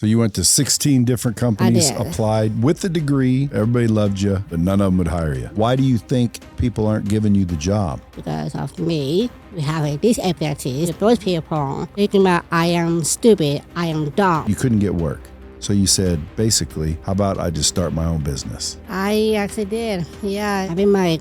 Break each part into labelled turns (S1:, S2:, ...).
S1: So you went to 16 different companies, applied with a degree, everybody loved you, but none of them would hire you. Why do you think people aren't giving you the job?
S2: Because of me, we have a disability. Those people thinking that I am stupid, I am dumb.
S1: You couldn't get work. So you said, basically, how about I just start my own business?
S2: I actually did, yeah. Having my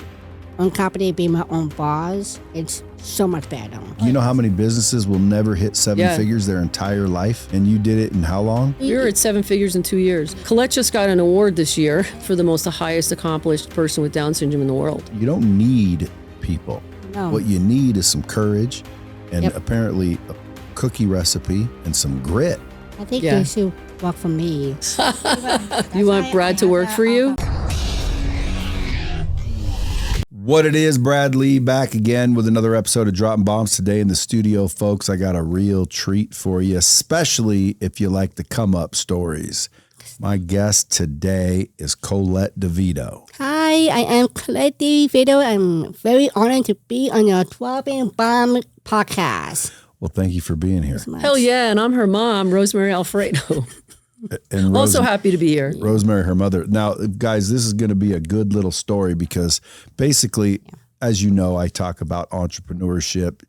S2: own company, being my own boss, it's so much better.
S1: You know how many businesses will never hit seven figures their entire life? And you did it in how long?
S3: You're at 7 figures in 2 years. Colette just got an award this year for the most highest accomplished person with Down syndrome in the world.
S1: You don't need people.
S2: No.
S1: What you need is some courage and apparently a cookie recipe and some grit.
S2: I think they should work for me.
S3: You want Brad to work for you?
S1: What it is, Brad Lee, back again with another episode of Dropping Bombs today in the studio, folks. I got a real treat for you, especially if you like the come-up stories. My guest today is Collette Divitto.
S2: Hi, I am Collette Divitto. I'm very honored to be on your Dropping Bomb podcast.
S1: Well, thank you for being here.
S3: Hell yeah, and I'm her mom, Rosemary Alfredo.
S1: And
S3: also happy to be here.
S1: Rosemary, her mother. Now, guys, this is going to be a good little story because basically, as you know, I talk about entrepreneurship,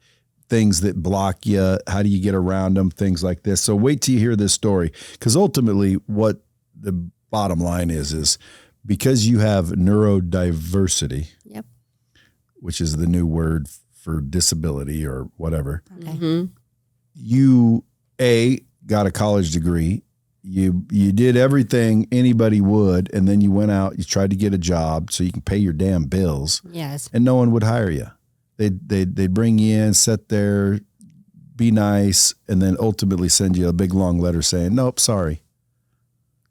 S1: things that block you, how do you get around them, things like this. So wait till you hear this story, because ultimately what the bottom line is because you have neurodiversity, which is the new word for disability or whatever, you, got a college degree. You did everything anybody would, and then you went out, you tried to get a job so you can pay your damn bills.
S2: Yes.
S1: And no one would hire you. They'd bring you in, sit there, be nice, and then ultimately send you a big long letter saying, nope, sorry.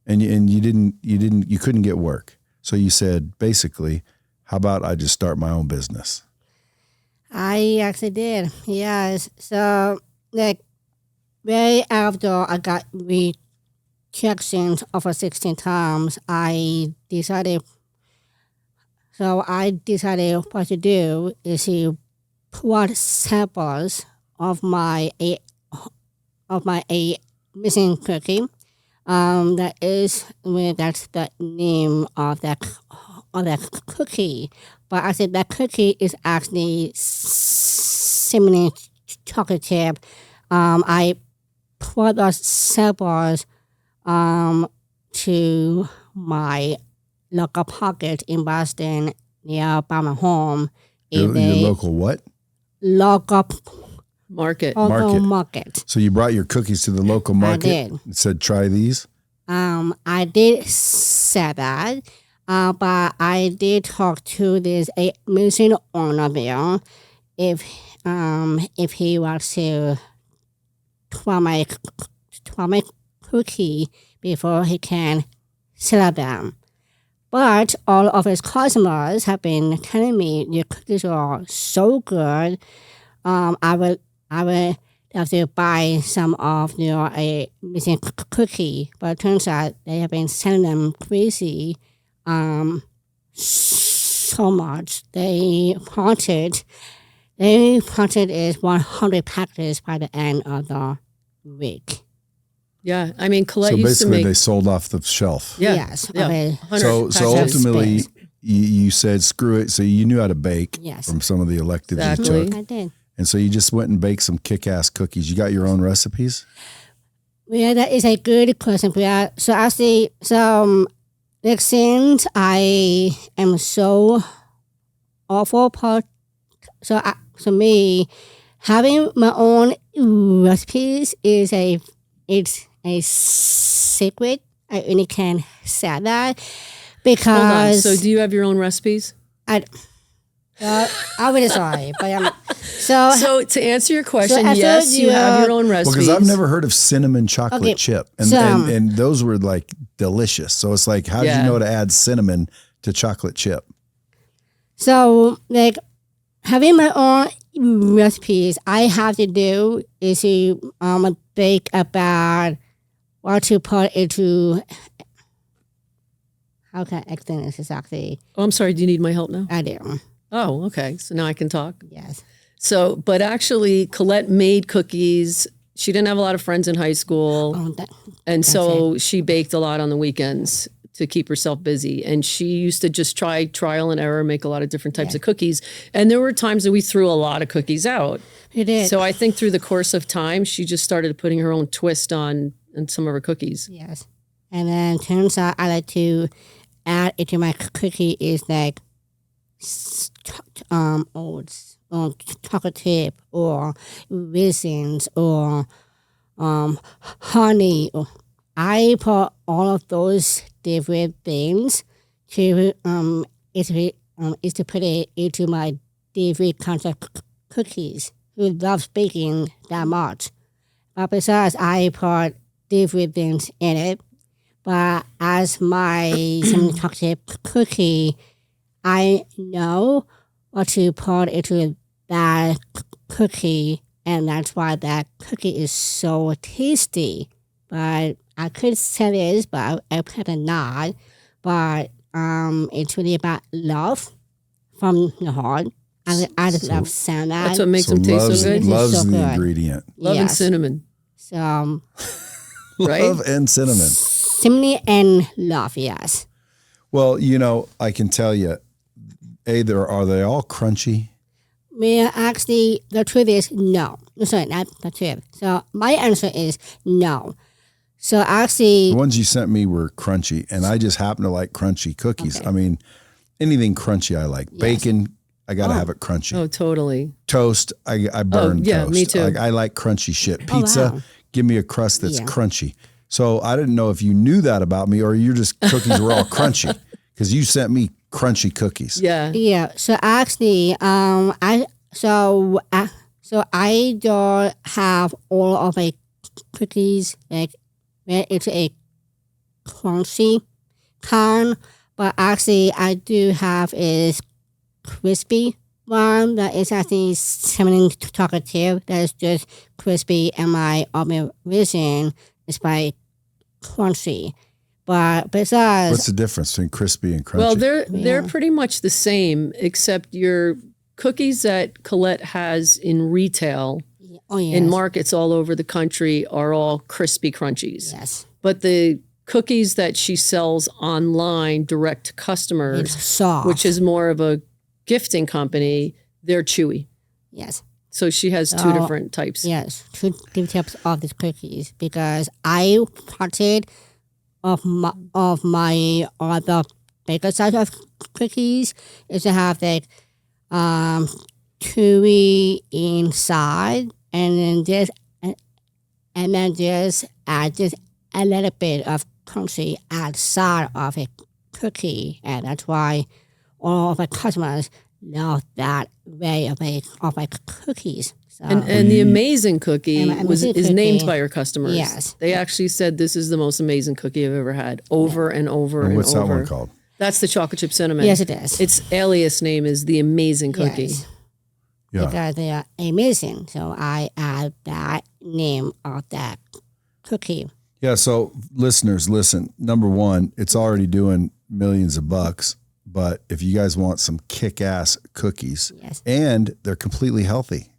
S1: And you couldn't get work. So you said, basically, how about I just start my own business?
S2: I actually did. Yes. So like right after I got rejections over 16 times, I decided what to do is to put samples of my missing cookie. That's the name of that cookie. But I said that cookie is actually cinnamon chocolate chip. I put those samples to my local pocket in Boston nearby my home.
S1: Your local what?
S2: Local
S3: market.
S1: So you brought your cookies to the local market?
S2: I did.
S1: And said, try these?
S2: I did say that, but I did talk to this amazing owner there if he wants to try my cookie before he can sell them. But all of his customers have been telling me your cookies are so good. I will have to buy some of your missing cookie. But it turns out they have been selling them crazy so much. They planted is 100 packages by the end of the week.
S3: Yeah, I mean, Collette
S1: so
S3: used to make...
S1: basically they sold off the shelf.
S3: Yeah.
S2: Yes.
S3: Yeah.
S2: Okay.
S1: So ultimately, you said, screw it. So you knew how to bake from some of the electives you took.
S2: I did.
S1: And so you just went and baked some kick-ass cookies. You got your own recipes?
S2: Yeah, that is a good question. So actually, since I am so awful so me, having my own recipes is a secret. I only can say that because.
S3: Hold on. So do you have your own recipes?
S2: I'm really sorry, but
S3: So to answer your question, yes, you have your own recipes.
S1: Well, because I've never heard of cinnamon chocolate chip, and those were like delicious. So it's like, how did you know to add cinnamon to chocolate chip?
S2: So like having my own recipes, I have to do is to bake about what to put into. How can I explain this exactly?
S3: Oh, I'm sorry. Do you need my help now?
S2: I do.
S3: Oh, okay. So now I can talk.
S2: Yes.
S3: So, but actually, Collette made cookies she didn't have a lot of friends in high school. And so she baked a lot on the weekends to keep herself busy. And she used to just try trial and error, make a lot of different types of cookies. And there were times that we threw a lot of cookies out.
S2: We did.
S3: So I think through the course of time, she just started putting her own twist on some of her cookies.
S2: Yes. And then turns out I like to add into my cookie is like oats or chocolate chip or raisins or honey. I put all of those different things to is to put it into my different kinds of cookies. Who loves baking that much? But besides, I put different things in it. But as my chocolate chip cookie, I know what to put into that cookie, and that's why that cookie is so tasty. But I could say this, but I kind of not. But it's really about love from the heart. I just love cinnamon.
S3: That's what makes them taste so good.
S1: Loves
S2: so
S1: the
S2: good.
S1: ingredient.
S3: Love and cinnamon.
S2: So,
S3: right?
S1: Love and cinnamon.
S2: cinnamon and love, yes.
S1: Well, you know, I can tell you, are they all crunchy?
S2: Well, actually, the truth is no. Sorry, not the truth. So my answer is no. So actually,
S1: The ones you sent me were crunchy, and I just happen to like crunchy cookies.
S2: Okay.
S1: I mean, anything crunchy I like.
S2: Yes.
S1: Bacon, I got to have it crunchy.
S3: Oh, totally.
S1: Toast, I burn
S3: yeah,
S1: toast.
S3: me too.
S1: I like crunchy shit. Pizza,
S2: wow.
S1: give me a crust that's
S2: Yeah.
S1: crunchy. So I didn't know if you knew that about me or your just cookies were all crunchy because you sent me crunchy cookies.
S3: Yeah.
S2: yeah. So actually, I don't have all of my cookies like where it's a crunchy kind, but actually I do have is crispy one that is actually cinnamon chocolate chip that is just crispy, and my oven version is by crunchy. But besides,
S1: What's the difference between crispy and crunchy?
S3: Well, they're pretty much the same, except your cookies that Collette has in retail in markets all over the country are all crispy crunchies.
S2: Yes.
S3: But the cookies that she sells online direct to customers,
S2: It's soft.
S3: which is more of a gifting company, they're chewy.
S2: Yes.
S3: So she has two different types.
S2: Yes. Two different types of these cookies because I parted of my other bigger size of cookies is to have like chewy inside and then just add just a little bit of crunchy outside of a cookie, and that's why all of my customers love that way of my cookies. So,
S3: And the amazing cookie
S2: And
S3: is
S2: amazing
S3: named
S2: cookie.
S3: by her customers.
S2: Yes.
S3: They actually said this is the most amazing cookie I've ever had, over and over and
S1: what's
S3: over.
S1: that one called?
S3: That's the chocolate chip cinnamon.
S2: yes, it is.
S3: Its alias name is the amazing cookie.
S2: Yes.
S1: Yeah.
S2: Because they are amazing. So I add that name of that cookie.
S1: Yeah, so listeners, listen. Number one, it's already doing millions of bucks, but if you guys want some kick-ass cookies,
S2: Yes.
S1: and they're completely healthy.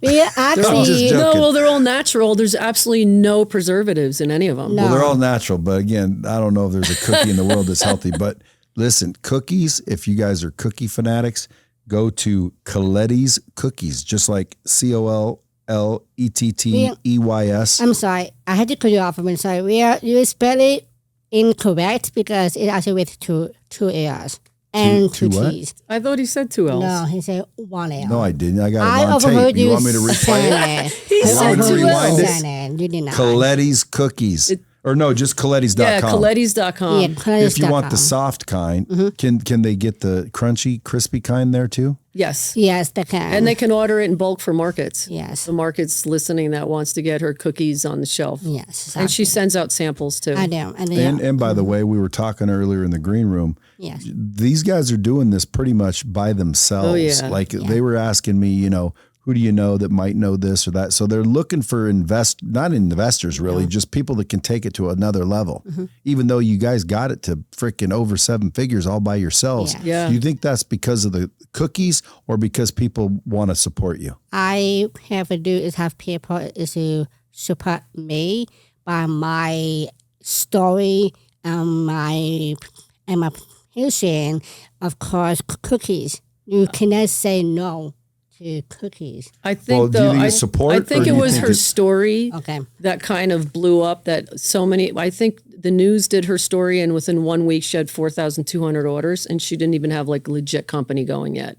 S2: We
S1: just
S2: actually
S1: joking.
S3: No, well, they're all natural. There's absolutely no preservatives in any of them.
S2: No.
S1: Well, they're all natural, but again, I don't know if there's a cookie in the world that's healthy. But listen, cookies, if you guys are cookie fanatics, go to Collette's Cookies, just like COLLETTEYS.
S2: I'm sorry. I had to cut you off. I'm sorry. You spell it incorrect because it's actually with two L's and two
S1: two what?
S2: T's.
S3: I thought he said 2 L's.
S2: No, he said one L.
S1: No, I didn't. I got
S2: I
S1: it on
S2: overheard
S1: tape. You
S2: you
S1: want me to replay it?
S2: saying it.
S3: He
S2: I
S3: said
S1: want me to
S2: overheard you
S1: rewind it?
S2: saying it. You did not.
S1: Collette's Cookies. Or no, just Collette's.com.
S3: Yeah, Collettey's.com.
S2: Yeah,
S1: If you want the
S2: Collette's.com.
S1: soft kind, can they get the crunchy, crispy kind there too?
S3: Yes.
S2: Yes, they can.
S3: And they can order it in bulk for markets.
S2: Yes.
S3: The market's listening that wants to get her cookies on the shelf.
S2: Yes.
S3: And she sends out samples too.
S2: I know.
S1: And by the way, we were talking earlier in the green room.
S2: Yes.
S1: These guys are doing this pretty much by themselves.
S3: Oh, yeah.
S1: Like they were asking me, who do you know that might know this or that? So they're looking for not investors really, just people that can take it to another level. Even though you guys got it to freaking over 7 figures all by yourselves.
S3: Yeah.
S1: Do you think that's because of the cookies or because people want to support you?
S2: I have to do is have people is to support me by my story and my patient, of course, cookies. You cannot say no to cookies.
S3: I think
S1: do you think it's support?
S3: I think it was her story
S2: Okay.
S3: that kind of blew up. That so many. I think the news did her story, and within 1 week, she had 4,200 orders, and she didn't even have like a legit company going yet.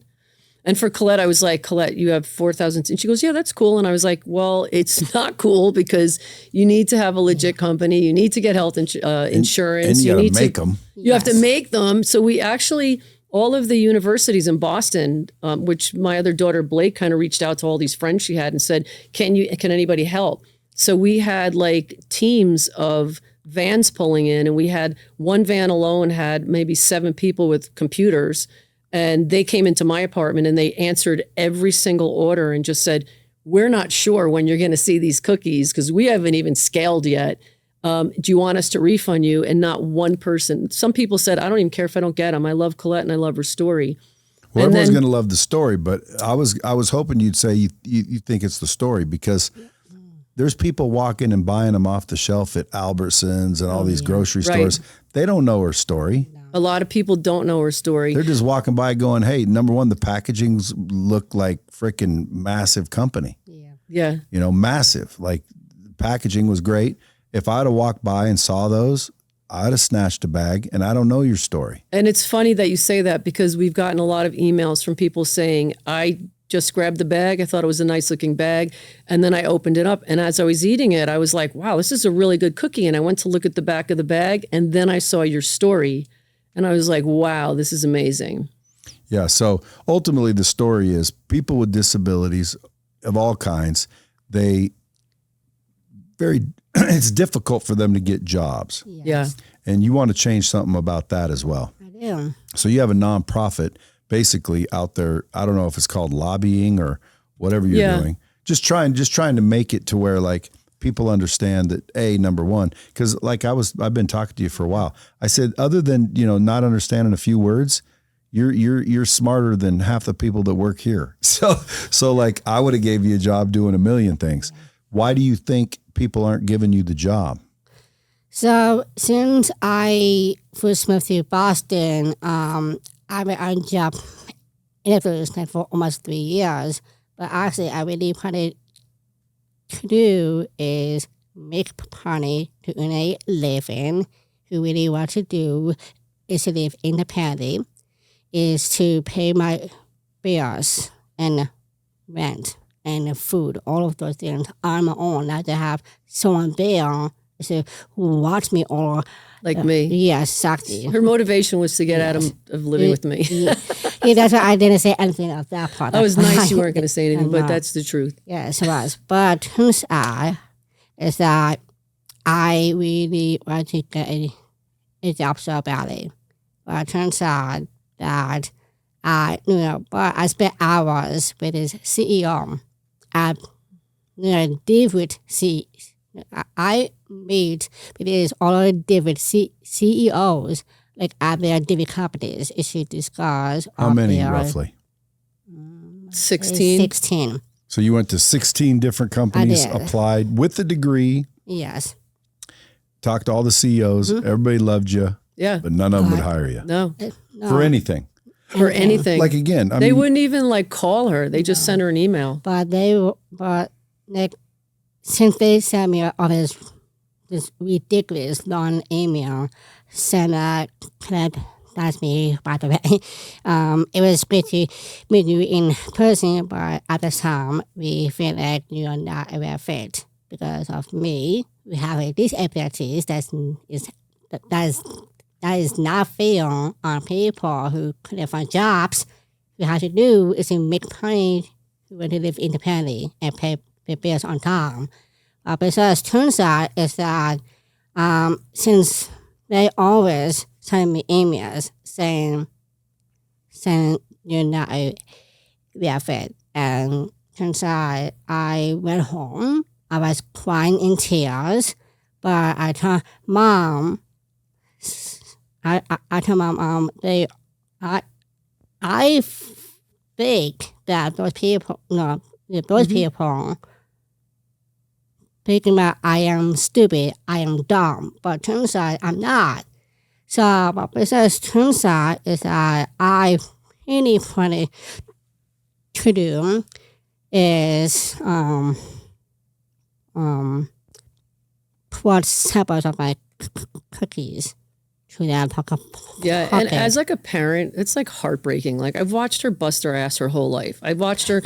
S3: And for Collette, I was like, Collette, you have 4,000. And she goes, yeah, that's cool. And I was like, well, it's not cool because you need to have a legit company. You need to get health insurance.
S1: And you
S3: need
S1: to make them.
S3: You have to make them. So we actually, all of the universities in Boston, which my other daughter, Blake, kind of reached out to all these friends she had and said, can anybody help? So we had like teams of vans pulling in, and we had one van alone had maybe 7 people with computers. And they came into my apartment and they answered every single order and just said, we're not sure when you're going to see these cookies because we haven't even scaled yet. Do you want us to refund you? And not one person. Some people said, I don't even care if I don't get them. I love Collette and I love her story.
S1: Well, everyone's going to love the story, but I was hoping you'd say you think it's the story because there's people walking and buying them off the shelf at Albertsons and all these grocery stores. They don't know her story. No.
S3: A lot of people don't know her story.
S1: They're just walking by going, hey, number one, the packagings look like freaking massive company.
S3: Yeah.
S1: You know, massive. Like packaging was great. If I'd have walked by and saw those, I'd have snatched a bag, and I don't know your story.
S3: And it's funny that you say that because we've gotten a lot of emails from people saying, I just grabbed the bag. I thought it was a nice looking bag. And then I opened it up. And as I was eating it, I was like, wow, this is a really good cookie. And I went to look at the back of the bag. And then I saw your story. And I was like, wow, this is amazing.
S1: Yeah. So ultimately, the story is people with disabilities of all kinds, it's difficult for them to get jobs.
S2: Yes.
S3: Yeah.
S1: And you want to change something about that as well.
S2: I do.
S1: So you have a nonprofit basically out there. I don't know if it's called lobbying or whatever you're doing. Just trying to make it to where like people understand that number one, because like I've been talking to you for a while. I said, other than, not understanding a few words, you're smarter than half the people that work here. So like I would have gave you a job doing a million things. Why do you think people aren't giving you the job?
S2: So since I first moved to Boston, I've been on job interviews for almost 3 years. But actually, I really wanted to do is make money to earn a living. Who really want to do is to live independently, is to pay my bills and rent and food, all of those things on my own. Not to have someone there who watch me or
S3: like me.
S2: Yes, exactly.
S3: Her motivation was to get out of living with me.
S2: Yeah, that's why I didn't say anything of that part.
S3: That was nice you weren't going to say anything, but that's the truth.
S2: Yes, it was. But turns out is that I really want to get a job so badly. But it turns out that but I spent hours with his CEO. Different I meet with all the different CEOs, like at their different companies, to discuss.
S1: How many roughly?
S3: 16.
S2: 16.
S1: So you went to 16 different companies, applied with the degree.
S2: Yes.
S1: Talked to all the CEOs. Mm-hmm. Everybody loved you.
S3: Yeah.
S1: But none of them would hire you.
S3: No.
S1: For anything.
S3: For anything.
S1: Like again,
S3: they wouldn't even like call her. They just sent her an email.
S2: But since they sent me all this ridiculous long email, that's me, by the way. It was great to meet you in person, but at the time, we feel like you're not a real fit because of me. We have disabilities that is not fair on people who couldn't find jobs. What you have to do is to make money to live independently and pay bills on time. Because it turns out is that since they always send me emails saying you're not a real fit, and turns out I went home. I was crying in tears, but I told Mom. I told my mom I think that those people, people thinking that I am stupid, I am dumb, but turns out I'm not. So what business turns out is that I really wanted to do is put samples of my cookies to that pocket.
S3: Yeah, and as like a parent, it's like heartbreaking. Like I've watched her bust her ass her whole life. I've watched her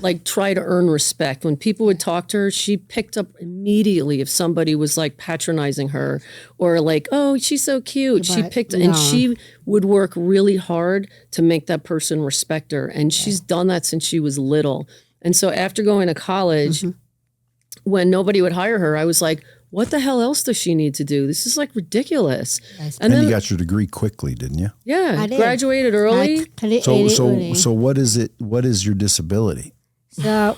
S3: like try to earn respect. When people would talk to her, she picked up immediately if somebody was like patronizing her or like, oh, she's so cute. She picked and she would work really hard to make that person respect her. And she's done that since she was little. And so after going to college, when nobody would hire her, I was like, what the hell else does she need to do? This is like ridiculous.
S1: And then you got your degree quickly, didn't you?
S3: Yeah, graduated early.
S1: So what is it? What is your disability?
S2: So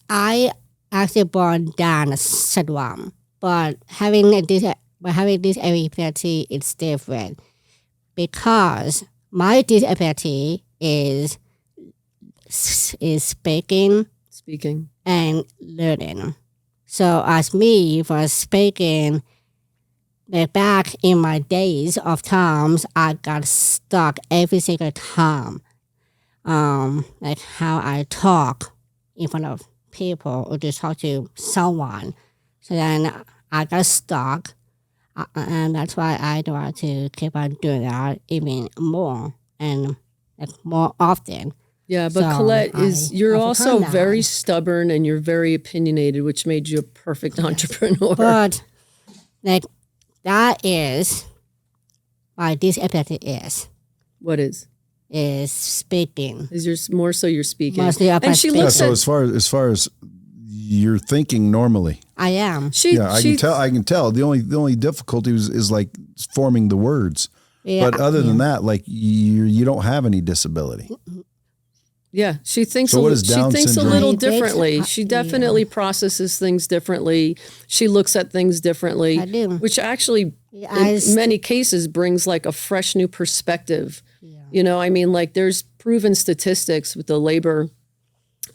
S2: I actually born Down syndrome, but having this disability is different because my disability is speaking and learning. So as me for speaking, like back in my days of times, I got stuck every single time. Like how I talk in front of people or just talk to someone. So then I got stuck. And that's why I want to keep on doing that even more and like more often.
S3: Yeah, but so Collette, you're also very stubborn and you're very opinionated, which made you a perfect entrepreneur.
S2: But like that is why this disability is.
S3: What is?
S2: Is speaking.
S3: Is your more so you're speaking.
S2: Mostly
S3: and she looks
S1: so as far as you're thinking normally.
S2: I am.
S1: I can tell. The only difficulty is like forming the words. Yeah, but other than that, like you don't have any disability.
S3: Yeah, she thinks a little differently. She definitely processes things differently. She looks at things differently.
S2: I do.
S3: Which actually, in many cases, brings like a fresh new perspective. Yeah. You know, I mean, like there's proven statistics with the labor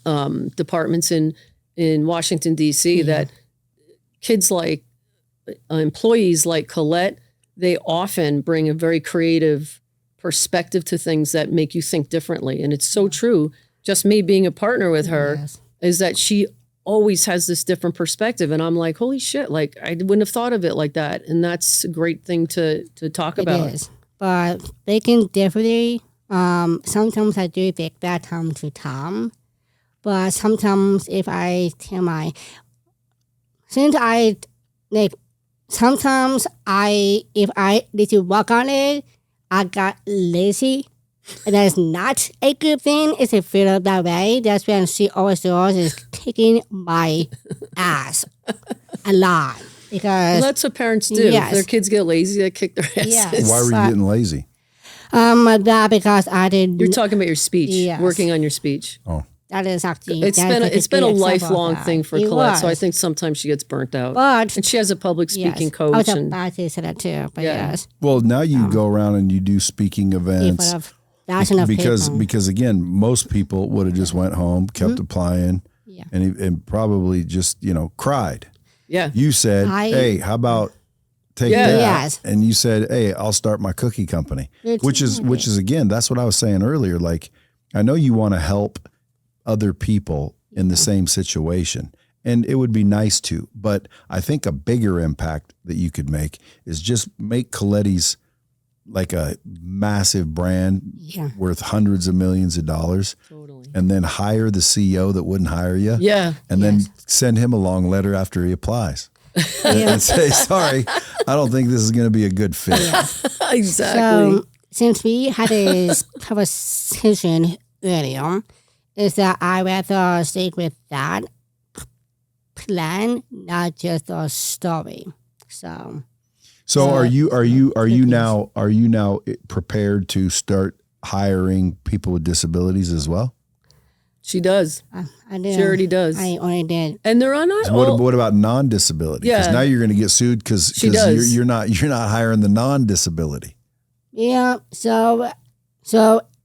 S3: departments in Washington, D.C. that kids like employees like Collette, they often bring a very creative perspective to things that make you think differently. And it's so true. Just me being a partner with her is that she always has this different perspective. And I'm like, holy shit, like I wouldn't have thought of it like that. And that's a great thing to talk about.
S2: It is. But thinking differently, sometimes I do think that time to time. But sometimes if I tell if I need to work on it, I got lazy. And that's not a good thing. It's a feel that way. That's when she always does is kicking my ass a lot. Because
S3: that's what parents do. If their kids get lazy, they kick their asses.
S2: Yes.
S1: Why were you getting lazy?
S2: That because I didn't.
S3: You're talking about your speech, working on your speech.
S1: Oh.
S2: That is actually
S3: it's been a lifelong thing for Collette, so I think sometimes she gets burnt out.
S2: And
S3: she has a public speaking coach.
S2: I was about to say that too, but yes.
S1: Well, now you go around and you do speaking events because again, most people would have just went home, kept applying, and probably just cried.
S3: Yeah,
S1: you said, "Hey, how about take that?"
S2: Yes.
S1: And you said, "Hey, I'll start my cookie company," which is again, that's what I was saying earlier. Like, I know you want to help other people in the same situation. And it would be nice to, but I think a bigger impact that you could make is just make Collettey's like a massive brand worth hundreds of millions of dollars.
S3: Totally.
S1: And then hire the CEO that wouldn't hire you.
S3: Yeah.
S1: And then send him a long letter after he applies. And say, sorry, I don't think this is going to be a good fit.
S2: Yeah.
S3: Exactly.
S2: So, since we had this conversation earlier, is that I rather stick with that plan, not just a story. So
S1: are you now prepared to start hiring people with disabilities as well?
S3: She does.
S2: I do.
S3: She already does.
S2: I already did.
S3: And they're on.
S1: What about non-disability? Because now you're going to get sued because you're not hiring the non-disability.
S2: Yeah. So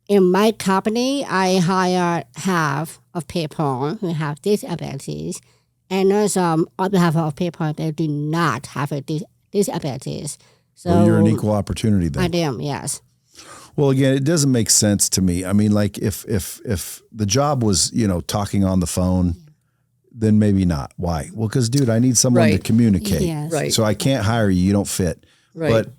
S2: in my company, I hire half of people who have disabilities, And also, on behalf of people that do not have disabilities. So
S1: Well, you're an equal opportunity then.
S2: I am, yes.
S1: Well, again, it doesn't make sense to me. I mean, like if the job was, talking on the phone, then maybe not. Why? Well, because, dude, I need someone to communicate.
S2: Yes.
S3: Right.
S1: So I can't hire you. You don't fit.
S3: Right.
S1: But,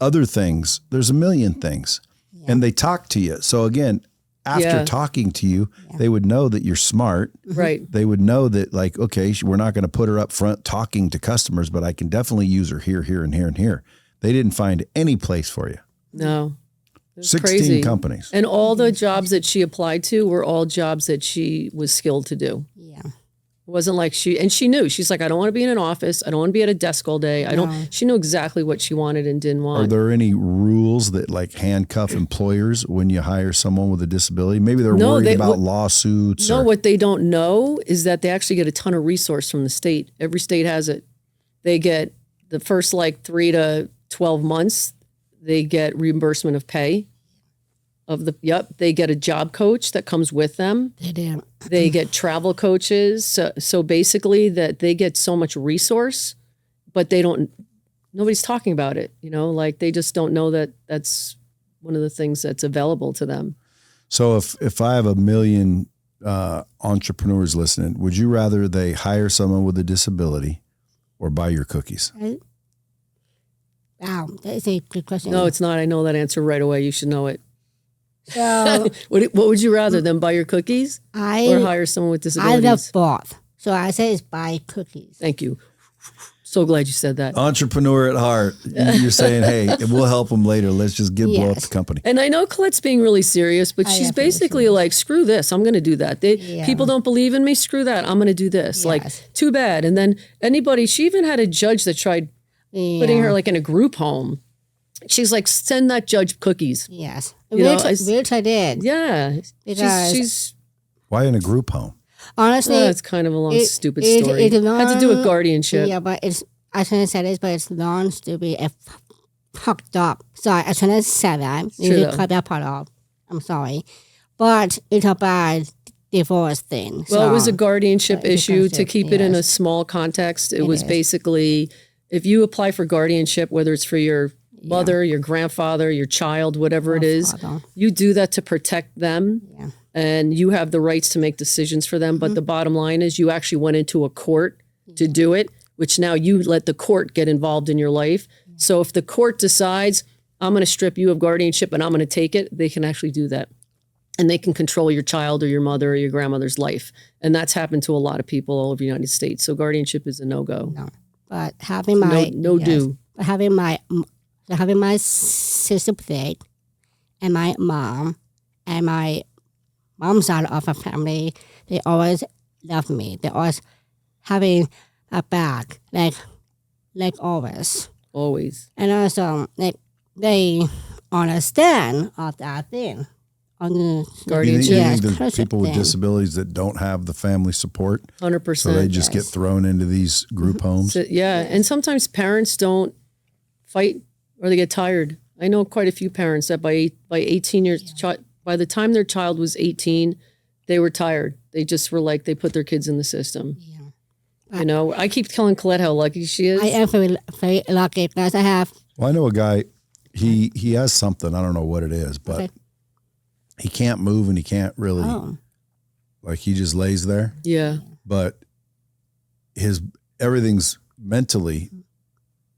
S1: other things, there's a million things. Yeah. And they talk to you. So, again, after talking to you, they would know that you're smart.
S3: Right.
S1: They would know that, like, okay, we're not going to put her up front talking to customers, but I can definitely use her here, here, and here, and here. They didn't find any place for you.
S3: No.
S1: 16
S3: crazy.
S1: companies.
S3: And all the jobs that she applied to were all jobs that she was skilled to do.
S2: Yeah.
S3: It wasn't like she knew. She's like, I don't want to be in an office. I don't want to be at a desk all day. She knew exactly what she wanted and didn't want.
S1: Are there any rules that like handcuff employers when you hire someone with a disability? Maybe they're worried about lawsuits.
S3: No, what they don't know is that they actually get a ton of resource from the state. Every state has it. They get the first 3 to 12 months, they get reimbursement of pay. They get a job coach that comes with them.
S2: They do.
S3: They get travel coaches. So basically that they get so much resource, but nobody's talking about it, they just don't know that that's one of the things that's available to them.
S1: So if I have a million entrepreneurs listening, would you rather they hire someone with a disability or buy your cookies?
S2: Wow, that's a good question.
S3: No, it's not. I know that answer right away. You should know it.
S2: So
S3: what would you rather, them buy your cookies or hire someone with disabilities?
S2: I love both. So I say it's buy cookies.
S3: Thank you. So glad you said that.
S1: Entrepreneur at heart. You're saying, hey, we'll help them later. Let's just blow up the company.
S3: And I know Colette's being really serious, but she's basically like, screw this. I'm going to do that. People don't believe in me. Screw that. I'm going to do this.
S2: Yes.
S3: Like, too bad. And then she even had a judge that tried putting her in a group home. She's like, send that judge cookies.
S2: Yes. Which I did.
S3: Yeah.
S2: Because
S3: She's
S1: why in a group home?
S2: Honestly,
S3: it's kind of a long, stupid story. It had to do with guardianship.
S2: Yeah, but I shouldn't say this, but it's long, stupid, and fucked up. Sorry, I shouldn't say that. You should cut that part off. I'm sorry. But it's a bad divorce thing.
S3: Well, it was a guardianship issue. To keep it in a small context, it was basically, if you apply for guardianship, whether it's for your mother, your grandfather, your child, whatever it is, you do that to protect them. Yeah. And you have the rights to make decisions for them. But the bottom line is you actually went into a court to do it, which now you let the court get involved in your life. So if the court decides, I'm going to strip you of guardianship and I'm going to take it, they can actually do that. And they can control your child or your mother or your grandmother's life. And that's happened to a lot of people all over the United States. So guardianship is a no-go.
S2: No. But having my...
S3: No-do.
S2: Having my sister plate and my mom and my mom's side of the family, they always love me. They always having a back, like always.
S3: Always.
S2: And also, they understand all that thing. On the
S3: guardianship.
S1: You think there's people with disabilities that don't have the family support?
S3: 100%.
S1: So they just get thrown into these group homes?
S3: So, and sometimes parents don't fight or they get tired. I know quite a few parents that by 18 years, by the time their child was 18, they were tired. They just were like, they put their kids in the system. Yeah. I keep telling Collette how lucky she is.
S2: I am very, very lucky because I have.
S1: Well, I know a guy, he has something, I don't know what it is, but he can't move and he can't really, he just lays there.
S3: Yeah.
S1: But everything's mentally,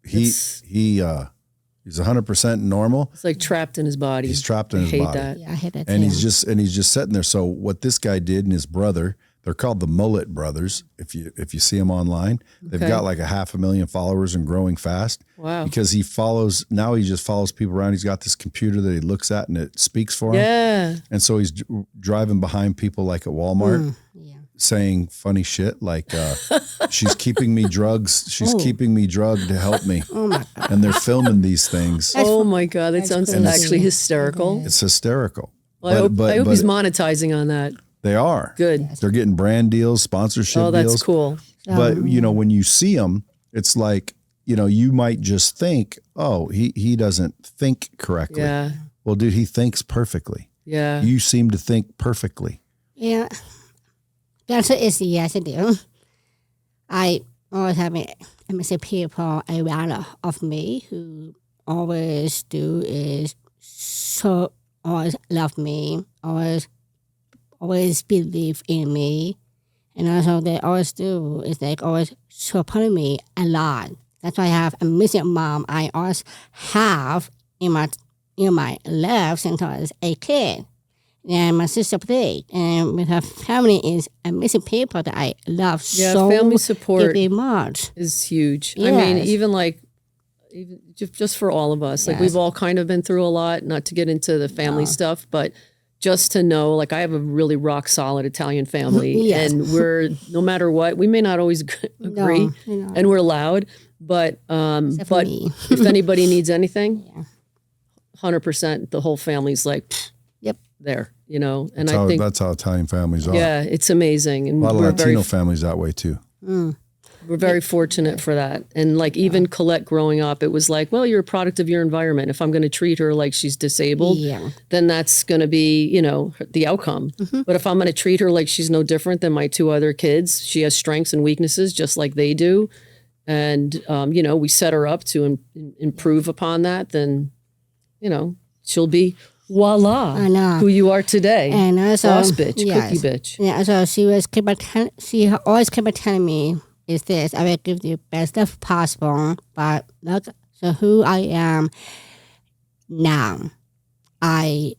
S1: he's 100% normal.
S3: It's like trapped in his body.
S1: He's trapped in his body.
S2: That. Yeah, I hate that.
S1: And he's just sitting there. So what this guy did and his brother, they're called the Mullet Brothers. If you see them online, they've got like 500,000 followers and growing fast.
S3: Wow.
S1: Because he just follows people around. He's got this computer that he looks at and it speaks for him.
S3: Yeah.
S1: And so he's driving behind people like at Walmart. Saying funny shit like she's keeping me drugs. She's keeping me drugged to help me. Oh my God. And they're filming these things.
S3: Oh my God, that sounds actually hysterical.
S1: It's hysterical.
S3: Well, I hope he's monetizing on that.
S1: They are.
S3: Good.
S1: They're getting brand deals, sponsorship deals.
S3: Oh, that's cool.
S1: But when you see them, it's like, you might just think, oh, he doesn't think correctly.
S3: Yeah.
S1: Well, dude, he thinks perfectly.
S3: Yeah.
S1: You seem to think perfectly.
S2: Yeah. The answer is yes, I do. I always have amazing people around of me who always do is so always love me, always believe in me, and also they always do is they always support me a lot. That's why I have amazing mom. I always have in my life since I was a kid. And my sister played, and with her family is amazing people that I love so
S3: family support
S2: deeply much.
S3: is huge.
S2: Yes.
S3: I mean, even just for all of us, like
S2: Yes.
S3: we've all kind of been through a lot, not to get into the family stuff, but just to know, like I have a really rock solid Italian family
S2: Yes.
S3: and we're, no matter what, we may not always agree and we're loud, but
S2: me.
S3: if anybody needs anything, 100%, the whole family's like,
S2: Yep.
S3: there, you know, and
S1: That's
S3: I think
S1: that's how Italian families are.
S3: yeah, it's amazing. And
S1: A lot of
S3: we're
S1: Latino families that way too.
S3: we're very fortunate for that. And like even Collette growing up, it was like, well, you're a product of your environment. If I'm going to treat her like she's disabled, then that's going to be, you know, the outcome. But if I'm going to treat her like she's no different than my two other kids, she has strengths and weaknesses just like they do. And, you know, we set her up to improve upon that, then, you know, she'll be voila, who you are today.
S2: And also,
S3: boss bitch, cookie bitch.
S2: Yeah, so she always kept telling me is this, I will give you best stuff possible, but look, so who I am now. I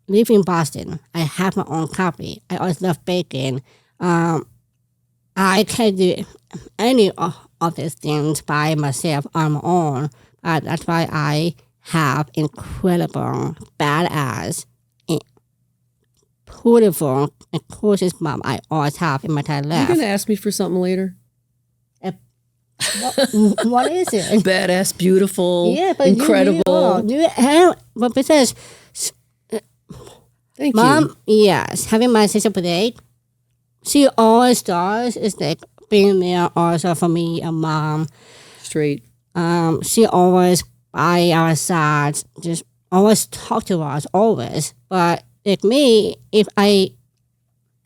S2: live in Boston. I have my own coffee. I always love baking. I can't do any of these things by myself on my own, but that's why I have incredible, badass, beautiful, and closest mom I always have in my entire
S3: You're
S2: life.
S3: going to ask me for something later?
S2: What is it?
S3: Badass, beautiful,
S2: But
S3: incredible.
S2: But besides,
S3: Thank
S2: mom,
S3: you.
S2: yes, having my sister play, she always does is like being there also for me and mom.
S3: Straight.
S2: She always by our side, just always talk to us, always. But like me, if I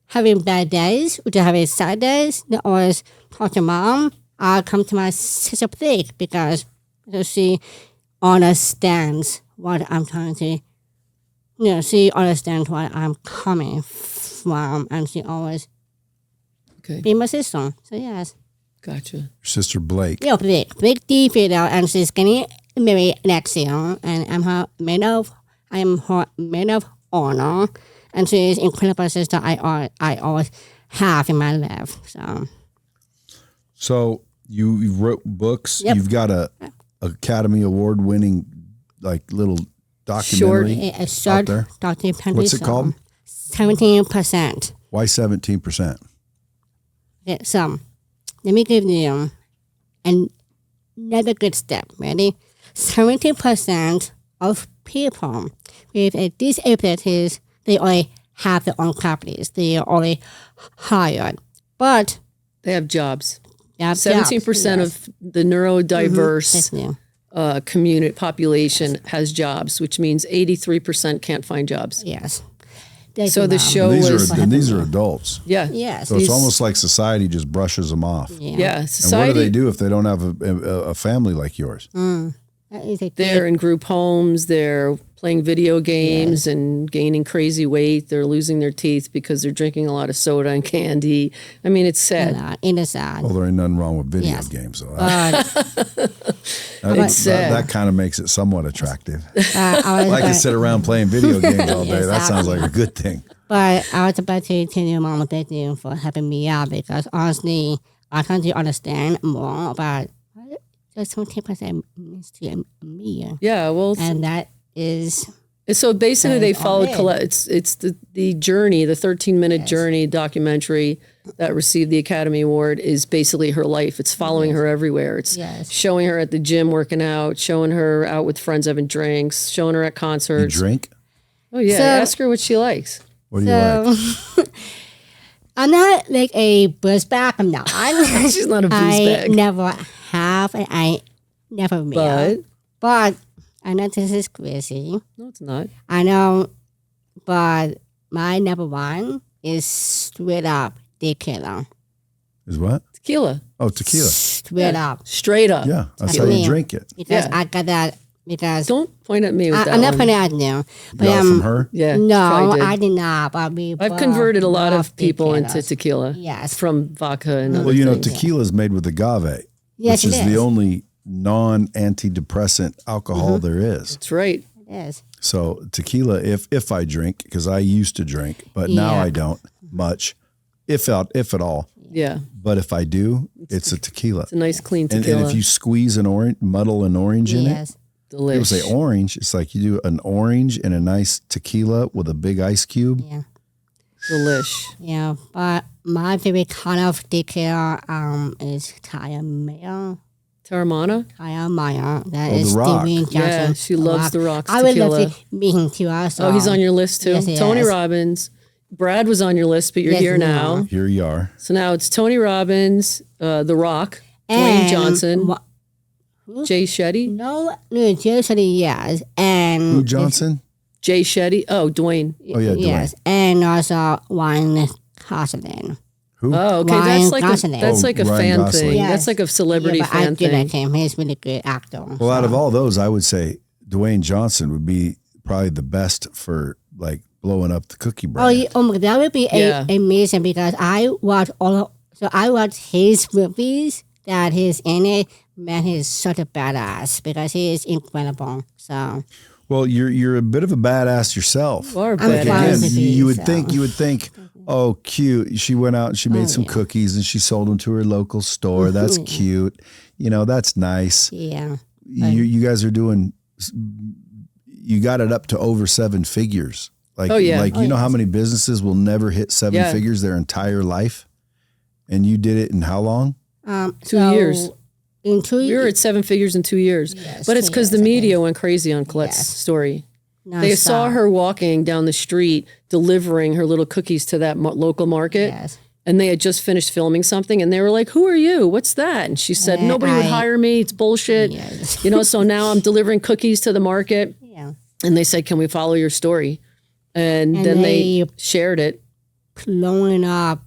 S2: having bad days, or having sad days, they always talk to mom. I'll come to my sister play because she understands what I'm trying to, she understands what I'm coming from, and she always be my sister. So yes.
S3: Gotcha.
S1: Your sister Blake.
S2: Yeah, Blake Divitto, and she's getting married next year, and I'm her maid of honor, and she's an incredible sister I always have in my life.
S1: So you wrote books.
S2: Yep.
S1: You've got a Academy Award winning like little documentary
S2: A short
S1: out there.
S2: documentary.
S1: What's it called?
S2: 17%.
S1: Why 17%?
S2: Okay, so let me give you another good step. Ready? 70% of people with disabilities, they already have their own companies. They are already hired, but
S3: they have jobs.
S2: They have
S3: 17%
S2: jobs,
S3: of the neurodiverse community population has jobs, which means 83% can't find jobs.
S2: Yes.
S3: So the show
S1: these are adults.
S3: Yeah.
S2: Yes.
S1: So it's almost like society just brushes them off.
S3: Yeah. Society,
S1: and what do they do if they don't have a family like yours?
S3: They're in group homes. They're playing video games and gaining crazy weight. They're losing their teeth because they're drinking a lot of soda and candy. I mean, it's sad.
S2: It is sad.
S1: Well, there ain't nothing wrong with video games. So that kind of makes it somewhat attractive. I can sit around playing video games all day. That sounds like a good thing.
S2: But I was about to tell you, Mom, thank you for helping me out because honestly, I can't understand more about what 20% means to me.
S3: Yeah, well,
S2: and that is.
S3: So basically, they followed Collette. It's the journey, the 13-minute journey documentary that received the Academy Award is basically her life. It's following her everywhere. It's showing her at the gym working out, showing her out with friends having drinks, showing her at concerts.
S1: You drink?
S3: Oh yeah, ask her what she likes.
S1: What do you like?
S2: I'm not like a booze bag. I'm not.
S3: She's not a booze bag.
S2: I never have, and I never will. But I know this is crazy.
S3: No, it's not.
S2: I know, but my number one is straight up tequila.
S1: Is what?
S3: Tequila.
S1: Oh, tequila.
S2: Straight up.
S3: Straight up.
S1: Yeah, that's how you drink it.
S2: Because
S3: Yeah.
S2: I got that. Because
S3: Don't point at me with that
S2: I'm not
S3: one.
S2: putting it out there. But
S1: Got it from her?
S3: Yeah.
S2: no,
S3: probably did.
S2: I did not. But
S3: I've converted a lot of people
S2: tequilas.
S3: into tequila.
S2: Yes.
S3: From vodka and other
S1: Well, you know,
S3: things.
S1: tequila is made with agave,
S2: Yes,
S1: which
S2: it
S1: is the
S2: is.
S1: only non-antidepressant alcohol there is.
S3: That's right.
S2: It is.
S1: So tequila, if I drink, because I used to drink, but now
S2: Yeah.
S1: I don't much, if at all.
S3: Yeah.
S1: But if I do, it's a tequila.
S3: It's a nice clean
S1: And
S3: tequila.
S1: if you squeeze an orange, muddle an orange in it,
S2: Yes.
S1: people
S3: Delish.
S1: say orange. It's like you do an orange and a nice tequila with a big ice cube.
S2: Yeah.
S3: Delish.
S2: Yeah. But my favorite kind of tequila is Taya Mayo.
S3: Taramana?
S2: Taya Mayo. That
S1: Oh,
S2: is
S1: The Rock.
S2: Dwayne Johnson.
S3: Yeah, she loves The Rock's
S2: I would love
S3: tequila.
S2: to meet him too. Also.
S3: Oh, he's on your list too?
S2: Yes, he
S3: Tony
S2: is.
S3: Robbins. Brad was on your list, but you're
S2: Yes,
S3: here
S2: no.
S3: now.
S1: Here you are.
S3: So now it's Tony Robbins, The Rock, Dwayne
S2: And
S3: Johnson,
S2: wha-
S3: Jay Shetty.
S2: No, Jason, yes. And
S1: Who Johnson?
S3: Jay Shetty. Oh, Dwayne.
S1: Oh yeah, Dwayne.
S2: Yes. And also Ryan Gosling.
S1: Who?
S3: Oh, okay.
S2: Ryan
S3: That's like
S2: Gosling.
S3: that's like a
S1: Oh, Ryan
S3: fan
S1: Gosling.
S3: thing.
S2: Yes.
S3: That's like a celebrity
S2: Yeah, but I
S3: fan
S2: do like
S3: thing.
S2: him. He's really good actor.
S1: Well, out of all those, I would say Dwayne Johnson would be probably the best for like blowing up the cookie brand.
S2: Oh, yeah, oh my, that would be
S3: Yeah.
S2: amazing because I watch I watch his movies that he's in it. Man, he's such a badass because he is incredible. So
S1: Well, you're a bit of a badass yourself.
S3: You are
S2: I'm
S3: badass.
S2: fine
S1: Again,
S2: with
S1: you would
S2: so.
S1: think oh, cute. She went out and she made some
S2: yeah.
S1: cookies and she sold them to her local store. That's cute. You know, that's nice.
S2: yeah,
S1: You guys are doing. You got it up to over 7 figures. Like,
S3: Oh, yeah.
S1: like you know how many businesses will never hit 7
S3: Yeah.
S1: figures their entire life, and you did it in how long?
S3: 2 years.
S2: In 2
S3: We were
S2: years,
S3: at 7 figures in 2 years.
S2: Yes,
S3: But it's
S2: 2
S3: because the
S2: years,
S3: media went crazy on Colette's
S2: Yes.
S3: story. They saw
S2: nonstop.
S3: her walking down the street delivering her little cookies to that local market.
S2: Yes.
S3: And they had just finished filming something and they were like, "Who are you? What's that?" And she said, "Nobody would hire me. It's bullshit."
S2: Yes.
S3: You know, so now I'm delivering cookies to the market.
S2: Yeah.
S3: And they said, "Can we follow your story?" And then they shared it.
S2: Blowing up.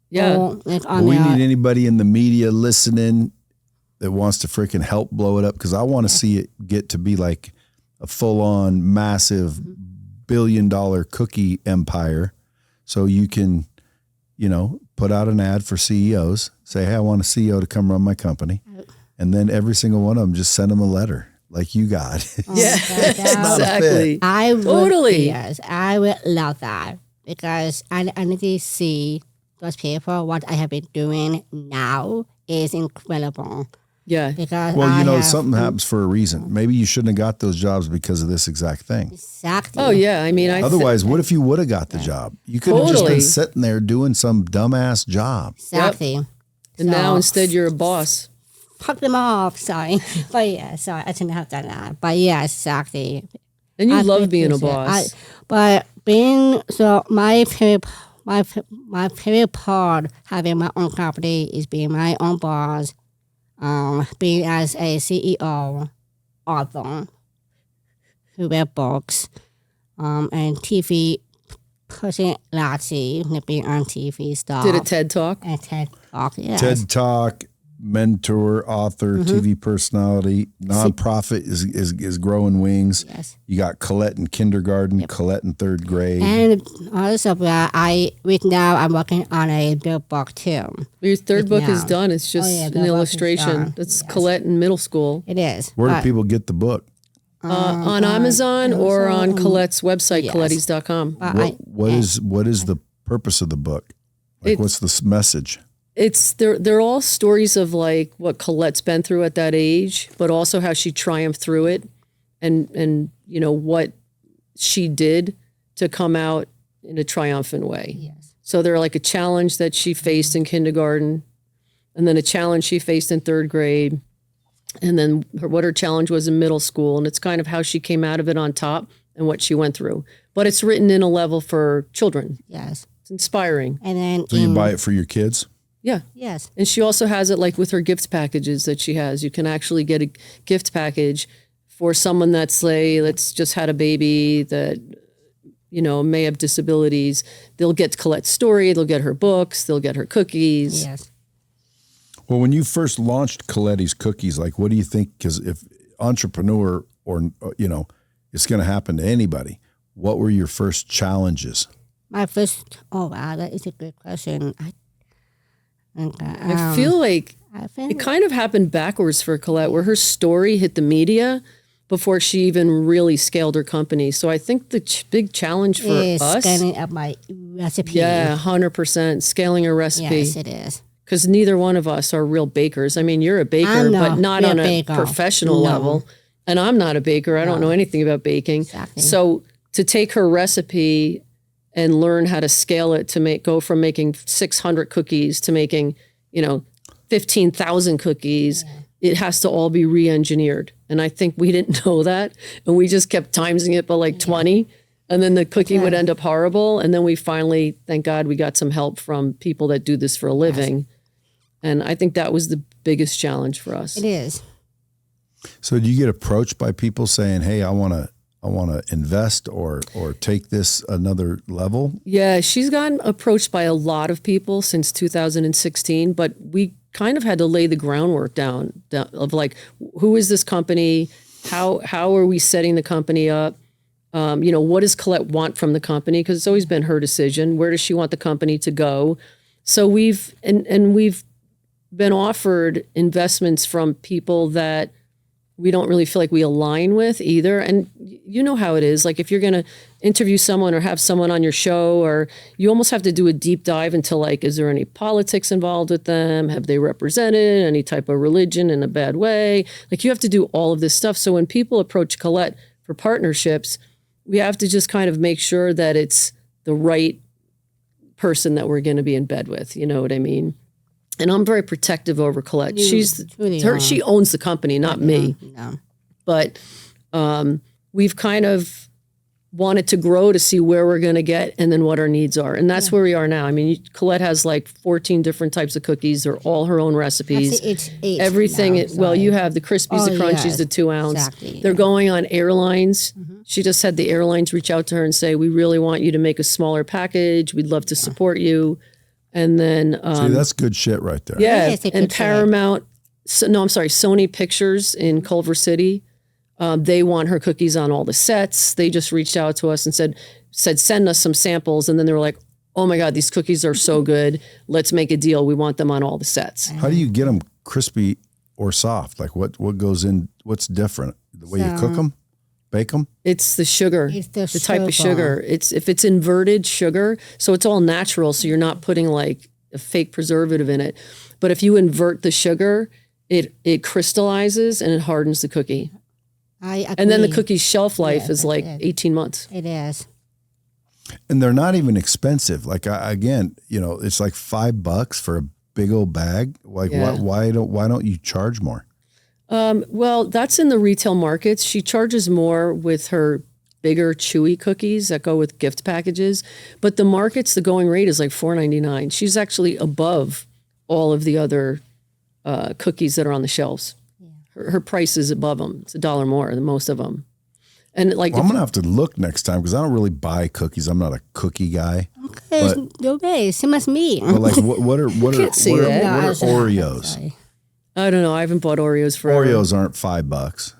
S3: Yeah.
S2: all, like on
S1: We
S2: the,
S1: need anybody in the media listening that wants to freaking help blow it up because I want to see it get to be like a full-on massive billion-dollar cookie empire. So you can, you know, put out an ad for CEOs, say, "Hey, I want a CEO to come run my company," and then every single one of them just send them a letter like you got.
S3: Yeah.
S1: not a fit.
S3: Exactly.
S2: I would,
S3: Totally.
S2: Yes, I would love that because I need to see those people. What I have been doing now is incredible
S3: Yeah.
S2: because
S1: Well, you
S2: I
S1: know,
S2: have
S1: something happens for a reason. Maybe you shouldn't have got those jobs because of this exact thing.
S2: exactly.
S3: Oh yeah. I mean,
S1: Otherwise, what if you would have got the job? You could have just
S3: Totally.
S1: been sitting there doing some dumbass job.
S2: exactly.
S3: and now
S2: So-
S3: instead you're a boss.
S2: Fuck them off. Sorry, but yeah, sorry, I shouldn't have done that. But yeah, exactly.
S3: And you
S2: I
S3: love
S2: think
S3: being a
S2: it's,
S3: boss.
S2: but being so my favorite part having my own company is being my own boss. Being as a CEO, author, who read books, and TV personality, being on TV stuff.
S3: Did a TED Talk.
S2: and TED Talk. Yes.
S1: TED Talk, mentor, author, TV personality, nonprofit is growing wings.
S2: Yes.
S1: You got Collette in kindergarten, Collette in 3rd grade.
S2: And also, right now I'm working on a book too.
S3: Your third book is
S2: now.
S3: done. It's just
S2: yeah,
S3: an
S2: the book is
S3: illustration.
S2: done.
S3: That's
S2: Yes.
S3: Collette in middle school.
S2: It is.
S1: Where do
S2: but-
S1: people get the book?
S3: On Amazon or on Colette's website,
S2: Yes.
S3: colletteys.com.
S1: What is the purpose of the book? Like, what's the message?
S3: It's they're all stories of like what Colette's been through at that age, but also how she triumphed through it and you know what she did to come out in a triumphant way.
S2: Yes.
S3: So they're like a challenge that she faced in kindergarten, and then a challenge she faced in 3rd grade, and then what her challenge was in middle school, and it's kind of how she came out of it on top and what she went through. But it's written in a level for children.
S2: Yes.
S3: It's inspiring.
S2: And then
S1: So you buy it for your kids?
S3: Yeah.
S2: Yes.
S3: And she also has it like with her gift packages that she has. You can actually get a gift package for someone that's say, let's just had a baby that, you know, may have disabilities. They'll get Colette's story. They'll get her books. They'll get her cookies.
S2: Yes.
S1: Well, when you first launched Collette's Cookies, like, what do you think? Because if entrepreneur or, you know, it's going to happen to anybody, what were your first challenges?
S2: Oh, wow, that is a good question.
S3: I feel like it kind of happened backwards for Collette, where her story hit the media before she even really scaled her company. So I think the big challenge for us
S2: scaling up my recipe.
S3: Yeah, 100% scaling a recipe.
S2: Yes, it is.
S3: Because neither one of us are real bakers. I mean, you're a baker, but not on a professional level. And I'm not a baker. I don't know anything about baking.
S2: Exactly.
S3: So to take her recipe and learn how to scale it to go from making 600 cookies to making, 15,000 cookies, it has to all be re-engineered. And I think we didn't know that. And we just kept timesing it by like 20. And then the cookie would end up horrible. And then we finally, thank God, we got some help from people that do this for a living. Yes. And I think that was the biggest challenge for us.
S2: It is.
S1: So do you get approached by people saying, hey, I want to invest or take this another level?
S3: Yeah, she's gotten approached by a lot of people since 2016, but we kind of had to lay the groundwork down of like, who is this company? How are we setting the company up? What does Collette want from the company? Because it's always been her decision. Where does she want the company to go? So we've been offered investments from people that we don't really feel like we align with either. And you know how it is. Like if you're going to interview someone or have someone on your show, or you almost have to do a deep dive into like, is there any politics involved with them? Have they represented any type of religion in a bad way? Like you have to do all of this stuff. So when people approach Collette for partnerships, we have to just kind of make sure that it's the right person that we're going to be in bed with. You know what I mean? And I'm very protective over Collette. She owns the company, not me.
S2: No.
S3: But we've kind of wanted to grow to see where we're going to get and then what our needs are. And that's where we are now. I mean, Collette has like 14 different types of cookies. They're all her own recipes.
S2: It's 8
S3: Everything.
S2: now,
S3: You have the Crispies, the Crunchies, the 2 ounce.
S2: Exactly,
S3: They're going on airlines. Mm-hmm. She just had the airlines reach out to her and say, we really want you to make a smaller package. We'd love to support you. And then
S1: see, that's good shit right there.
S3: Yeah, and Paramount. Sony Pictures in Culver City. They want her cookies on all the sets. They just reached out to us and said send us some samples. And then they were like, oh my God, these cookies are so good. Let's make a deal. We want them on all the sets.
S1: How do you get them crispy or soft? Like what goes in? What's different? The way you cook them? Bake them?
S3: It's the sugar,
S2: it's the
S3: type of sugar. If it's inverted sugar, so it's all natural, so you're not putting like a fake preservative in it. But if you invert the sugar, it crystallizes and it hardens the cookie.
S2: I agree.
S3: And then the cookie's shelf life is like 18 months.
S2: It is.
S1: And they're not even expensive. Like again, it's like $5 for a big old bag. Like why don't you charge more?
S3: Well, that's in the retail markets. She charges more with her bigger chewy cookies that go with gift packages. But the markets, the going rate is like $4.99. She's actually above all of the other cookies that are on the shelves. Yeah. Her price is above them. It's $1 more than most of them. And like,
S1: I'm gonna have to look next time because I don't really buy cookies. I'm not a cookie guy.
S2: Okay, no way. Same as me.
S1: But like, what are Oreos?
S3: I don't know. I haven't bought Oreos forever.
S1: Oreos aren't $5.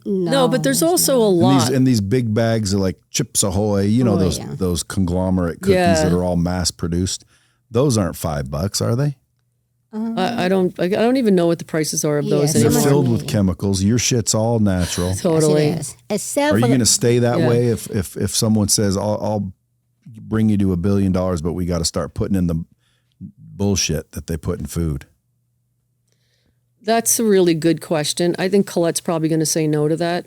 S3: No, but there's also a lot.
S1: And these big bags are like Chips Ahoy. Those conglomerate cookies that are all mass produced. Those aren't $5, are they?
S3: I don't even know what the prices are of those
S1: They're
S3: anymore.
S1: filled with chemicals. Your shit's all natural.
S3: Totally.
S2: Yes, it is.
S1: Are you going to stay that way if someone says I'll bring you to $1 billion, but we got to start putting in the bullshit that they put in food?
S3: That's a really good question. I think Collette's probably going to say no to that.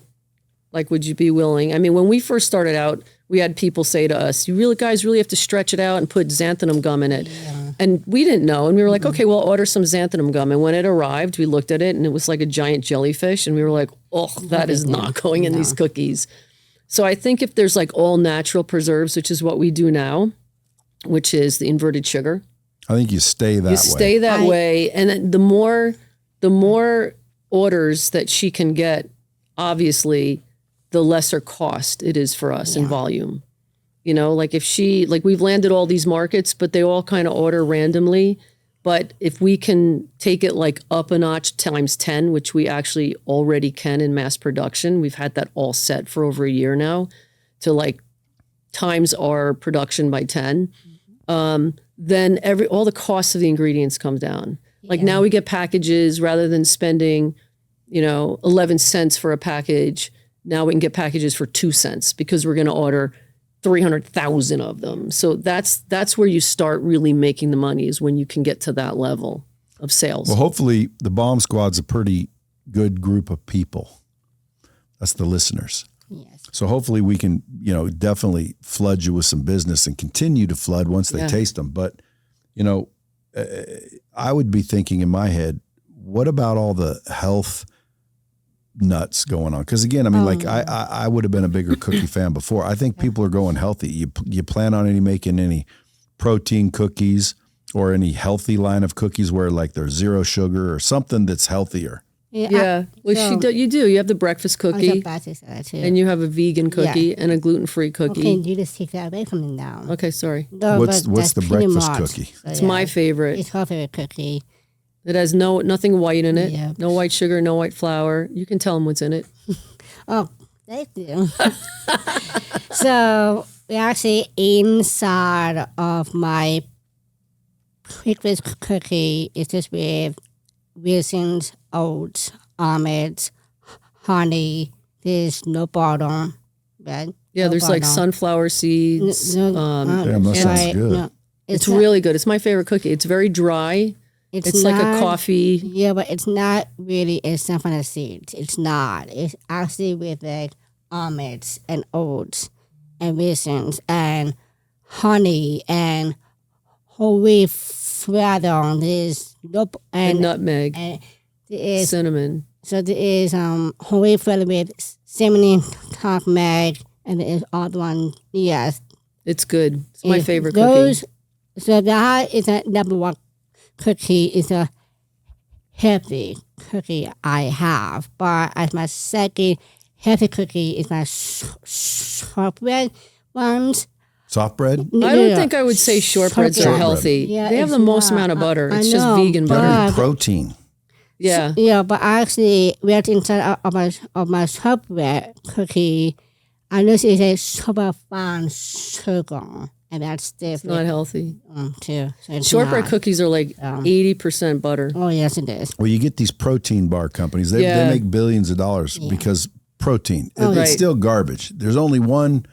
S3: Like, would you be willing? I mean, when we first started out, we had people say to us, you guys really have to stretch it out and put xanthanum gum in it. Yeah. And we didn't know. And we were like, okay, well, order some xanthanum gum. And when it arrived, we looked at it and it was like a giant jellyfish. And we were like, oh, that is not going in these cookies. So I think if there's like all natural preserves, which is what we do now, which is the inverted sugar.
S1: I think you stay that way.
S3: You stay that way. And the more orders that she can get, obviously, the lesser cost it is for us in volume. Like if we've landed all these markets, but they all kind of order randomly. But if we can take it like up a notch times 10, which we actually already can in mass production, we've had that all set for over a year now, to like times our production by 10, then all the costs of the ingredients come down. Like now we get packages rather than spending, 11 cents for a package. Now we can get packages for 2 cents because we're going to order 300,000 of them. So that's where you start really making the money, is when you can get to that level of sales.
S1: Well, hopefully the Bomb Squad's a pretty good group of people. That's the listeners.
S2: Yes.
S1: So hopefully we can, definitely flood you with some business and continue to flood once they taste them. But, I would be thinking in my head, what about all the health nuts going on? Because again, I mean, I would have been a bigger cookie fan before. I think people are going healthy. You plan on making any protein cookies or any healthy line of cookies where like there's zero sugar or something that's healthier?
S3: Yeah. Well, you do. You have the breakfast cookie, and you have a vegan cookie and a gluten-free cookie.
S2: Okay, you just take that away from them now.
S3: Okay, sorry.
S2: No,
S1: what's the breakfast cookie?
S2: So,
S3: It's my favorite.
S2: It's her favorite cookie.
S3: It has nothing white in it.
S2: Yeah.
S3: No white sugar, no white flour. You can tell them what's in it.
S2: Oh, thank you. So we actually inside of my breakfast cookie is just with raisins, oats, almonds, honey. There's no bottom, right?
S3: Yeah, there's like sunflower seeds.
S1: Damn, that sounds good.
S2: No,
S3: it's really good. It's my favorite cookie. It's very dry. It's like a coffee.
S2: Yeah, but it's not really a sunflower seeds. It's not. It's actually with like almonds and oats and raisins and honey and whole wheat flour. There's
S3: and nutmeg.
S2: And there is
S3: cinnamon.
S2: So there is whole wheat flour with cinnamon, nutmeg, and there is other one. Yes,
S3: it's good. It's my favorite cookie.
S2: So that is a number one cookie. Is a healthy cookie I have, but as my second healthy cookie is my shortbread ones.
S1: Soft bread?
S3: I don't think I would say shortbreads are healthy.
S2: Yeah,
S3: they have the most amount of butter. It's just vegan butter.
S1: Very protein.
S3: Yeah.
S2: Yeah, but actually, right inside of my shortbread cookie, I noticed it's a super fine sugar, and that's different.
S3: It's not healthy.
S2: Too. So
S3: shortbread cookies are like 80% butter.
S2: Oh, yes, it is.
S1: Well, you get these protein bar companies. They make billions of dollars because protein. It's still garbage. There's only one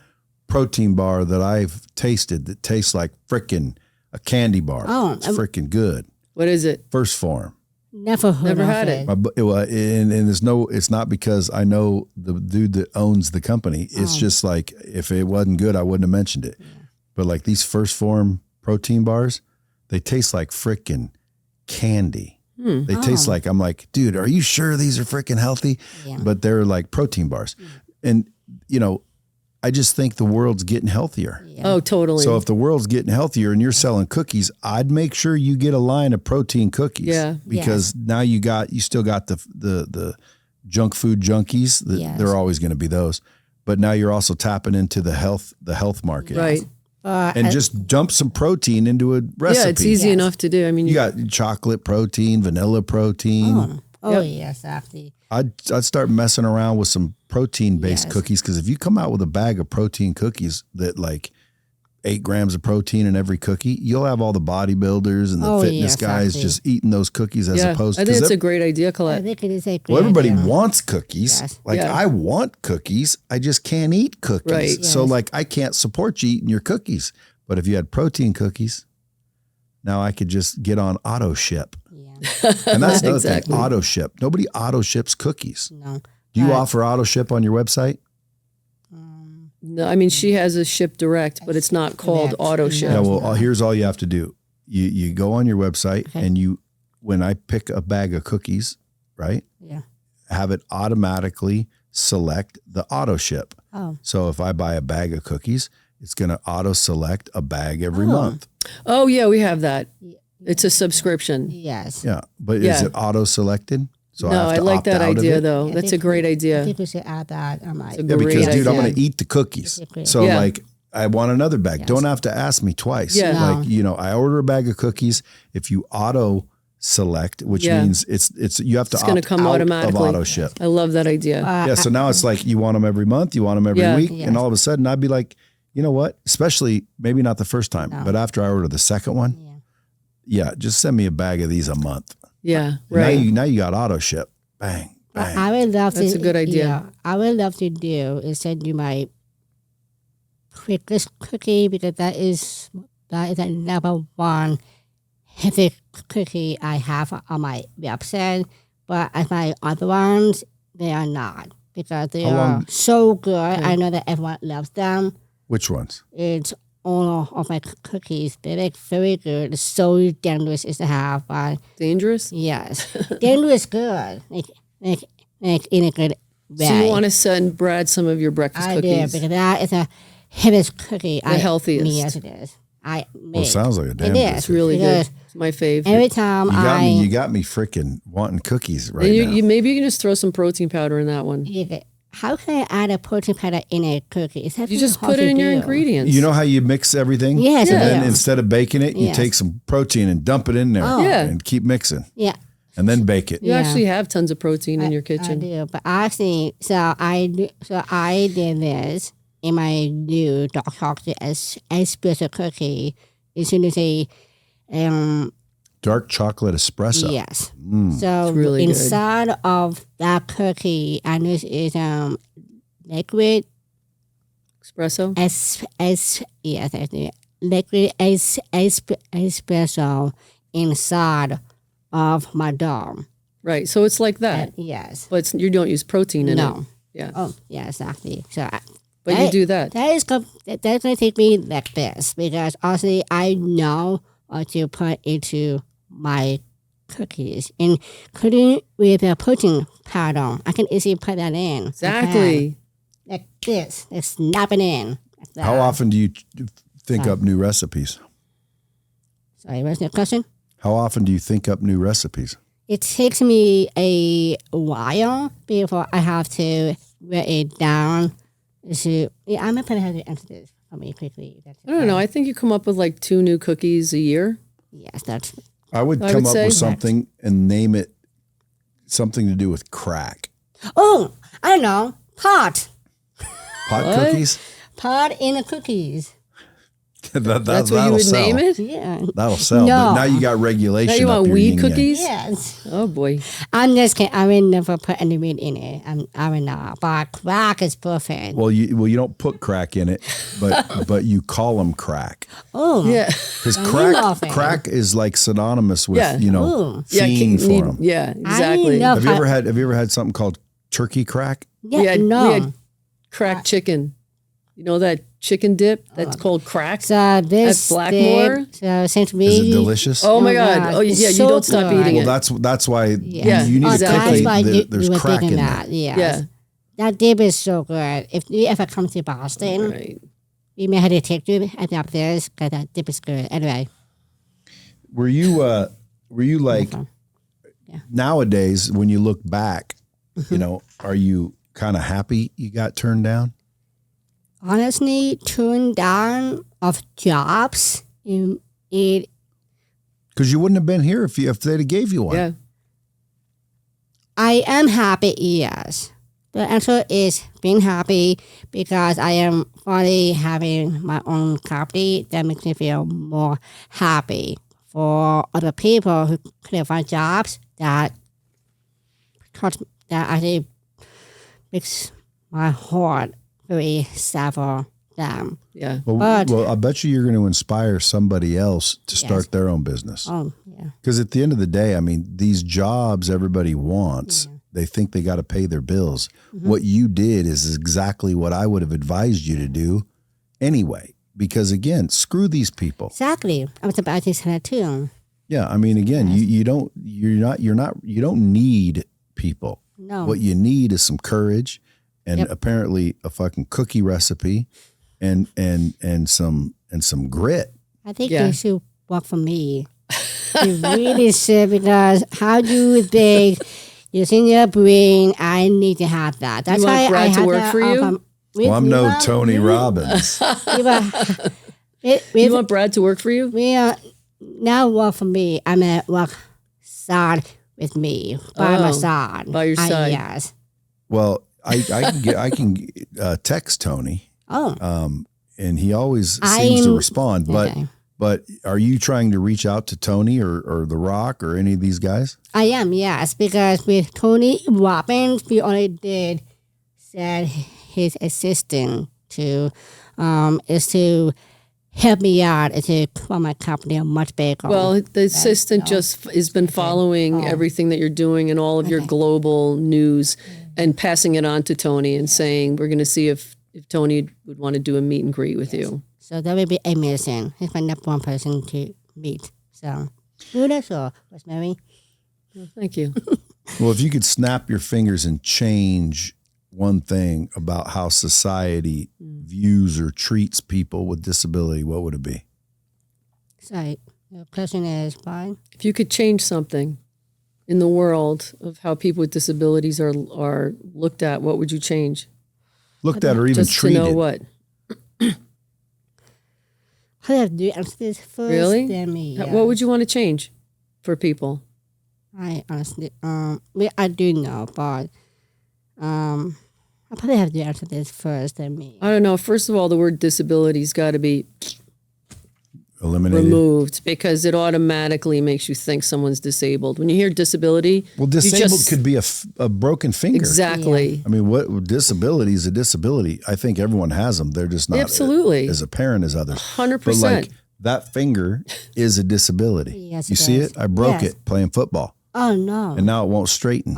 S1: protein bar that I've tasted that tastes like frickin' a candy bar. It's frickin' good.
S3: What is it?
S1: First Form.
S2: Never had it.
S1: It's not because I know the dude that owns the company. It's just like, if it wasn't good, I wouldn't have mentioned it. Yeah. But like these First Form protein bars, they taste like frickin' candy. They taste like, I'm like, dude, are you sure these are frickin' healthy? Yeah. But they're like protein bars. And, I just think the world's getting healthier.
S3: Yeah. Oh, totally.
S1: So if the world's getting healthier and you're selling cookies, I'd make sure you get a line of protein cookies. Yeah. Because now you still got the junk food junkies. They're always going to be those. But now you're also tapping into the health market.
S3: Right.
S1: And just dump some protein into a recipe.
S3: Yeah, it's easy enough to do. I mean,
S1: you got chocolate protein, vanilla protein.
S2: Yes, actually.
S1: I'd start messing around with some protein-based cookies, because if you come out with a bag of protein cookies that like 8 grams of protein in every cookie, you'll have all the bodybuilders and the fitness guys just eating those cookies as opposed to...
S3: I think it's a great idea, Collette.
S2: I think it is a great
S1: everybody
S2: idea.
S1: wants cookies. Yes. I want cookies. I just can't eat cookies.
S3: Right.
S2: Yes.
S1: So I can't support you eating your cookies. But if you had protein cookies, now I could just get on auto ship. And that's another thing, auto ship. Nobody auto ships cookies.
S2: No.
S1: Do you offer auto ship on your website?
S3: No, I mean, she has a ship direct, but it's not called auto ship.
S1: Yeah, well, here's all you have to do. You go on your website and when I pick a bag of cookies, right?
S2: Yeah.
S1: Have it automatically select the auto ship.
S2: Oh.
S1: So if I buy a bag of cookies, it's going to auto select a bag every month.
S3: Oh, yeah, we have that. It's a subscription.
S2: Yes.
S1: Yeah, but is it auto selected? So
S3: no, I like that idea though. That's a great idea.
S2: I think we should add that.
S1: because dude, I'm going to eat the cookies. So I want another bag. Don't have to ask me twice.
S3: Yeah.
S2: No.
S1: Like, you know, I order a bag of cookies. If you auto select, which means it's you have to
S3: It's going to come
S1: out
S3: automatically.
S1: of auto ship.
S3: I love that idea.
S1: Yeah. So now it's like you want them every month, you want them every week.
S2: Yeah.
S1: And all of a sudden I'd be like, you know what? Especially maybe not the first time, but after I order the second one, just send me a bag of these a month.
S3: Yeah. Right.
S1: Now you got auto ship. Bang.
S2: What I would love
S3: That's a good idea.
S2: Yeah, I would love to do is send you my quickest cookie because that is the number one healthy cookie I have on my website. But as my other ones, they are not because they are so good. I know that everyone loves them.
S1: Which ones?
S2: It's all of my cookies. They're like very good. It's so dangerous is to have, but
S3: Dangerous?
S2: yes, dangerous good. Like in a good way.
S3: So you want to send Brad some of your breakfast
S2: I
S3: cookies?
S2: do because that is a healthiest cookie.
S3: The healthiest.
S2: Yes, it is. I make.
S1: Well, it sounds like a damn
S2: It
S1: good
S2: is.
S3: It's really good. It's my favorite.
S2: Every time
S1: You got me freaking wanting cookies right now.
S3: Maybe you can just throw some protein powder in that one.
S2: how can I add a protein powder in a cookie? Is that
S3: You just
S2: hard
S3: put it
S2: to
S3: in your
S2: do?
S3: ingredients.
S1: You know how you mix everything?
S2: Yes,
S1: And
S2: I
S1: then
S2: do.
S1: instead of baking it, you
S2: Yes.
S1: take some protein and dump it in there
S3: Yeah.
S1: and keep mixing.
S2: Yeah.
S1: And then bake it.
S3: You actually have tons of protein in your
S2: I
S3: kitchen.
S2: do, but actually, so I did this in my new dark chocolate espresso cookie. It's going to say,
S1: Dark chocolate espresso.
S2: yes.
S1: Mm.
S2: So
S3: It's really good.
S2: inside of that cookie, and this is liquid
S3: Espresso.
S2: yes, I do. Liquid espresso inside of my dough.
S3: Right. So it's like that.
S2: Yes.
S3: But you don't use protein in it.
S2: No.
S3: Yeah.
S2: Oh, yeah, exactly. So
S3: But you do that.
S2: That's going to take me like this because honestly, I know what to put into my cookies, including with a protein powder. I can easily put that in.
S3: Exactly.
S2: Like this. Like snap it in. Like that.
S1: How often do you think up new recipes?
S2: Sorry, what's the question?
S1: How often do you think up new recipes?
S2: It takes me a while before I have to write it down. So, yeah, I'm going to have to answer this for me quickly.
S3: I don't know. I think you come up with like 2 new cookies a year.
S2: Yes, that's...
S1: I would
S3: I
S1: come
S3: would
S1: up
S3: say-
S1: with something and name it something to do with crack.
S2: Oh, I don't know. Pot.
S1: Pot
S3: What?
S1: cookies?
S2: Pot in the cookies.
S1: That's
S3: That's what you
S1: that'll
S3: would
S1: sell.
S3: name it?
S2: Yeah.
S1: That'll sell.
S2: No.
S1: But now you got regulation.
S3: Now you
S1: up
S3: want
S1: your
S3: weed
S1: yin-yang.
S3: cookies?
S2: Yes.
S3: Oh boy.
S2: I'm just kidding. I will never put any weed in it. I will not. But crack is perfect.
S1: Well, you don't put crack in it, but you call them crack
S2: Oh.
S3: Yeah.
S1: because
S2: love it.
S1: crack is like synonymous with
S3: Yeah.
S2: Ooh.
S1: fiend for them.
S3: Yeah, exactly.
S2: love-
S1: Have you ever had something called turkey crack?
S2: Yeah,
S3: we
S2: no.
S3: had cracked chicken. You know that chicken dip that's called crack?
S2: So this
S3: At Blackmore?
S2: dip, so since we...
S1: Is it delicious?
S3: Oh my
S2: Oh,
S3: God.
S2: God.
S3: Oh
S2: It's
S3: yeah, you
S2: so
S3: don't stop
S2: good.
S3: eating
S1: Well,
S3: it.
S1: that's why
S3: Yeah,
S1: you need
S3: exactly.
S1: to
S2: That's why
S1: tell
S2: you
S1: there's
S2: were
S1: crack
S2: thinking
S1: in
S2: that.
S1: there.
S2: Yes.
S3: Yeah.
S2: That dip is so good. If you ever come to Boston,
S3: Right.
S2: we may have to take you up there because that dip is good. Anyway.
S1: Were you like
S2: Yeah.
S1: nowadays when you look back, are you kind of happy you got turned down?
S2: Honestly, turned down of jobs, it
S1: Because you wouldn't have been here if they'd have gave you one.
S3: Yeah.
S2: I am happy, yes. The answer is being happy because I am finally having my own company that makes me feel more happy. For other people who couldn't find jobs, that actually makes my heart very sad for them.
S3: Yeah.
S2: But-
S1: Well, I bet you're going to inspire somebody else to start their own business.
S2: Oh, yeah.
S1: Because at the end of the day, I mean, these jobs everybody wants, they think they got to pay their bills. What you did is exactly what I would have advised you to do anyway. Because again, screw these people.
S2: Exactly. I was about to say that too.
S1: Yeah, I mean, again, you don't need people.
S2: No.
S1: What you need is some courage and apparently a fucking cookie recipe and some grit.
S2: I think
S3: Yeah.
S2: you should work for me. You really should because how do you think using your brain, I need to have that. That's
S3: You want
S2: why
S3: Brad
S2: I
S3: to
S2: have
S3: work
S2: that
S3: for you?
S1: Well, I'm no Tony Robbins.
S3: You want Brad to work for you?
S2: We are now work for me. I mean, work side with me by my side.
S3: By your side.
S2: Yes.
S1: Well, I can text Tony.
S2: Oh.
S1: And he always seems to respond. But are you trying to reach out to Tony or The Rock or any of these guys?
S2: I am, yes, because with Tony Robbins, we already did said his assistant to is to help me out to grow my company much bigger.
S3: Well, the assistant just has been following everything that you're doing and all of your global news and passing it on to Tony and saying, we're going to see if Tony would want to do a meet and greet with you.
S2: So that would be amazing. He's my number one person to meet. So, that's all, Rosemary.
S3: Well, thank you.
S1: Well, if you could snap your fingers and change one thing about how society views or treats people with disability, what would it be?
S2: So, the question is, why?
S3: If you could change something in the world of how people with disabilities are looked at, what would you change?
S1: Looked at or even
S3: just
S1: treated?
S3: To know what?
S2: I have to answer this first.
S3: Really?
S2: Than me, yes.
S3: What would you want to change for people?
S2: I honestly, I do know, but I probably have to answer this first than me.
S3: I don't know. First of all, the word disability's got to be
S1: eliminated,
S3: removed, because it automatically makes you think someone's disabled. When you hear disability,
S1: well, disabled could be a broken finger.
S3: Exactly.
S1: Yeah. I mean, what disability is a disability? I think everyone has them. They're just not
S3: absolutely
S1: as apparent as others.
S3: 100%.
S1: But like that finger is a disability.
S2: Yes,
S1: you see it? I broke it playing football.
S2: Oh no!
S1: And now it won't straighten.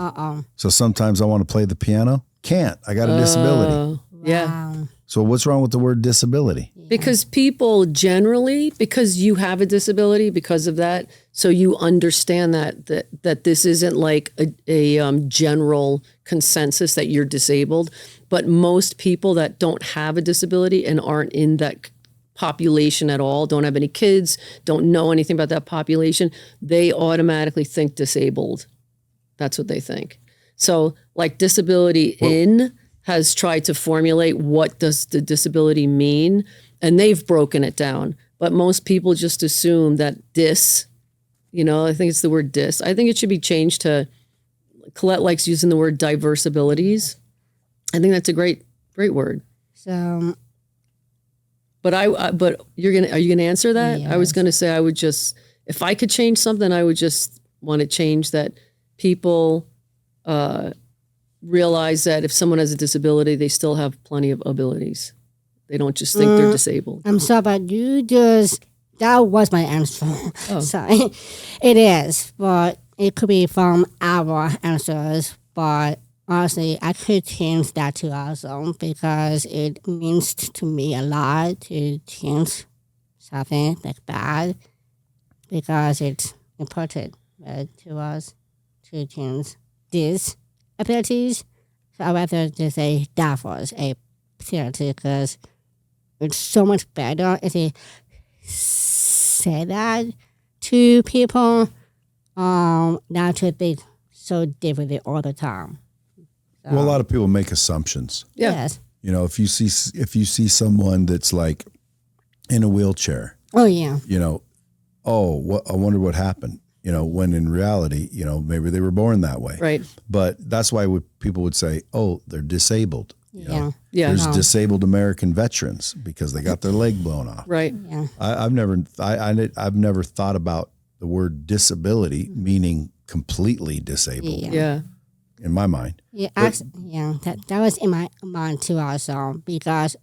S1: So sometimes I want to play the piano. Can't. I got a disability.
S3: Yeah.
S2: Wow.
S1: So what's wrong with the word disability?
S3: Because people generally, because you have a disability, because of that, so you understand that this isn't like a general consensus that you're disabled. But most people that don't have a disability and aren't in that population at all, don't have any kids, don't know anything about that population, they automatically think disabled. That's what they think. So like disability has tried to formulate what does the disability mean, and they've broken it down. But most people just assume that I think it's the word dis. I think it should be changed to, Collette likes using the word diverse abilities. I think that's a great word.
S2: So,
S3: but are you gonna answer that?
S2: Yes.
S3: I was gonna say I would just, if I could change something, I would just want to change that people realize that if someone has a disability, they still have plenty of abilities. They don't just think they're disabled.
S2: I'm sorry, but that was my answer.
S3: Oh.
S2: Sorry. It is, but it could be from our answers. But honestly, I could change that to also, because it means to me a lot to change something like that, because it's important to us to change these abilities. So I'd rather just say that was a ability, because it's so much better if they say that to people, not to think so differently all the time. So,
S1: Well, a lot of people make assumptions.
S3: Yeah.
S2: Yes.
S1: You know, if you see someone that's like in a wheelchair,
S2: Oh yeah.
S1: I wonder what happened. When in reality, maybe they were born that way.
S3: Right.
S1: But that's why people would say, oh, they're disabled.
S2: Yeah.
S3: Yeah.
S1: There's disabled American veterans because they got their leg blown off.
S3: Right.
S2: Yeah.
S1: I've never thought about the word disability meaning completely disabled
S3: Yeah.
S1: in my mind.
S2: Yeah. That was in my mind too also, because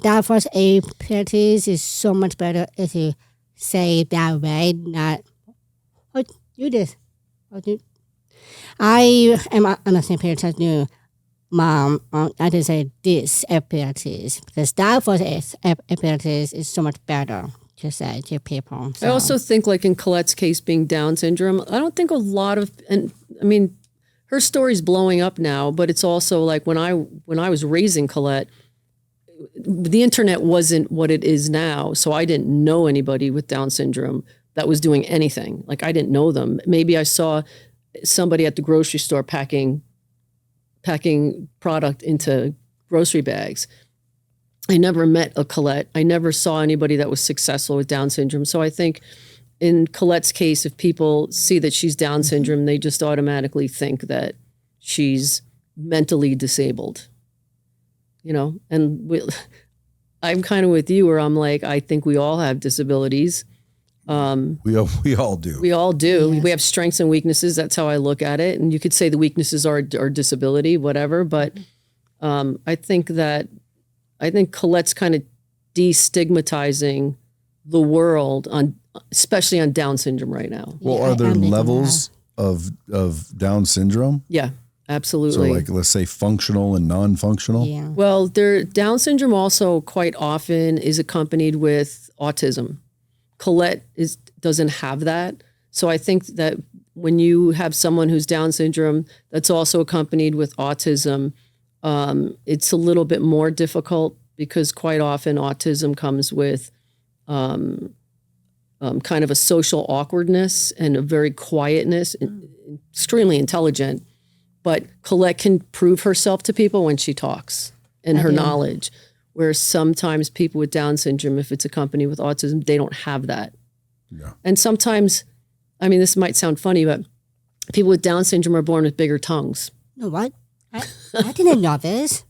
S2: that first abilities is so much better if you say it that way, not do this. I am on the same page as you, Mom. I just say disabilities, because that first abilities is so much better to say to people. So.
S3: I also think, like in Colette's case being Down syndrome, I don't think a lot of, and I mean, her story's blowing up now, but it's also like when I was raising Collette, the internet wasn't what it is now, so I didn't know anybody with Down syndrome that was doing anything. Like I didn't know them. Maybe I saw somebody at the grocery store packing product into grocery bags. I never met a Collette. I never saw anybody that was successful with Down syndrome. So I think in Colette's case, if people see that she's Down syndrome, they just automatically think that she's mentally disabled, and I'm kind of with you where I'm like, I think we all have disabilities.
S1: We all do.
S3: We all do.
S2: Yes.
S3: We have strengths and weaknesses. That's how I look at it. And you could say the weaknesses are disability, whatever. But I think Colette's kind of destigmatizing the world especially on Down syndrome right now.
S1: Well, are there levels of Down syndrome?
S3: Yeah, absolutely.
S1: So like, let's say functional and non-functional?
S2: Yeah.
S3: Well, Down syndrome also quite often is accompanied with autism. Collette doesn't have that. So I think that when you have someone who's Down syndrome that's also accompanied with autism, it's a little bit more difficult because quite often autism comes with kind of a social awkwardness and a very quietness, extremely intelligent. But Collette can prove herself to people when she talks and her knowledge. Where sometimes people with Down syndrome, if it's accompanied with autism, they don't have that.
S1: Yeah. And
S3: sometimes, this might sound funny, but people with Down syndrome are born with bigger tongues.
S2: No, what? I didn't know this.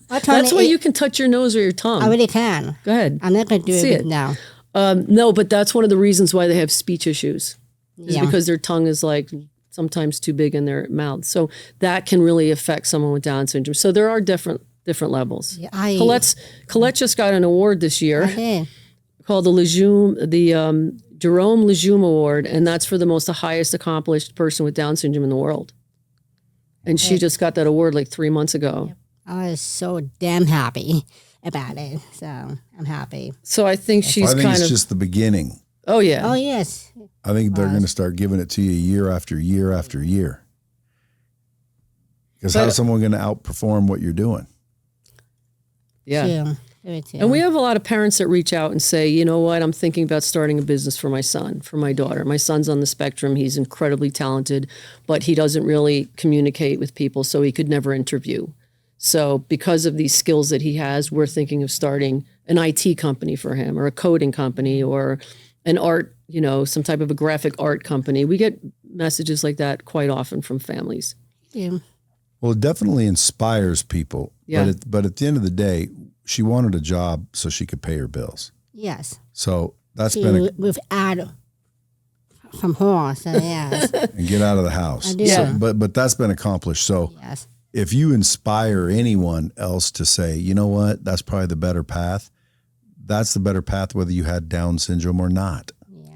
S3: That's why you can touch your nose or your tongue.
S2: I really can.
S3: Go ahead.
S2: I'm not going to do
S3: See
S2: it now.
S3: No, but that's one of the reasons why they have speech issues. Is
S2: Yeah.
S3: because their tongue is like sometimes too big in their mouth. So that can really affect someone with Down syndrome. So there are different levels.
S2: Yeah,
S3: Collette just got an award this year
S2: Okay.
S3: called the Jerome Lejeune Award, and that's for the highest accomplished person with Down syndrome in the world. And she just got that award like 3 months ago.
S2: I was so damn happy about it. So I'm happy.
S3: So I think she's
S1: I think
S3: kind
S1: it's
S3: of
S1: just the beginning.
S3: Oh yeah.
S2: Oh, yes.
S1: I think they're going to start giving it to you year after year after year. Because how's someone going to outperform what you're doing?
S3: Yeah.
S2: True. Very true.
S3: And we have a lot of parents that reach out and say, you know what, I'm thinking about starting a business for my son, for my daughter. My son's on the spectrum. He's incredibly talented, but he doesn't really communicate with people, so he could never interview. So because of these skills that he has, we're thinking of starting an IT company for him or a coding company or an art, some type of a graphic art company. We get messages like that quite often from families.
S2: Yeah.
S1: Well, it definitely inspires people.
S3: Yeah.
S1: But at the end of the day, she wanted a job so she could pay her bills.
S2: Yes.
S1: So that's been
S2: We've added from her. So yes.
S1: and get out of the house.
S2: I do.
S1: So,
S3: Yeah.
S1: but that's been accomplished. So
S2: Yes.
S1: if you inspire anyone else to say, you know what, that's probably the better path. That's the better path, whether you had Down syndrome or not,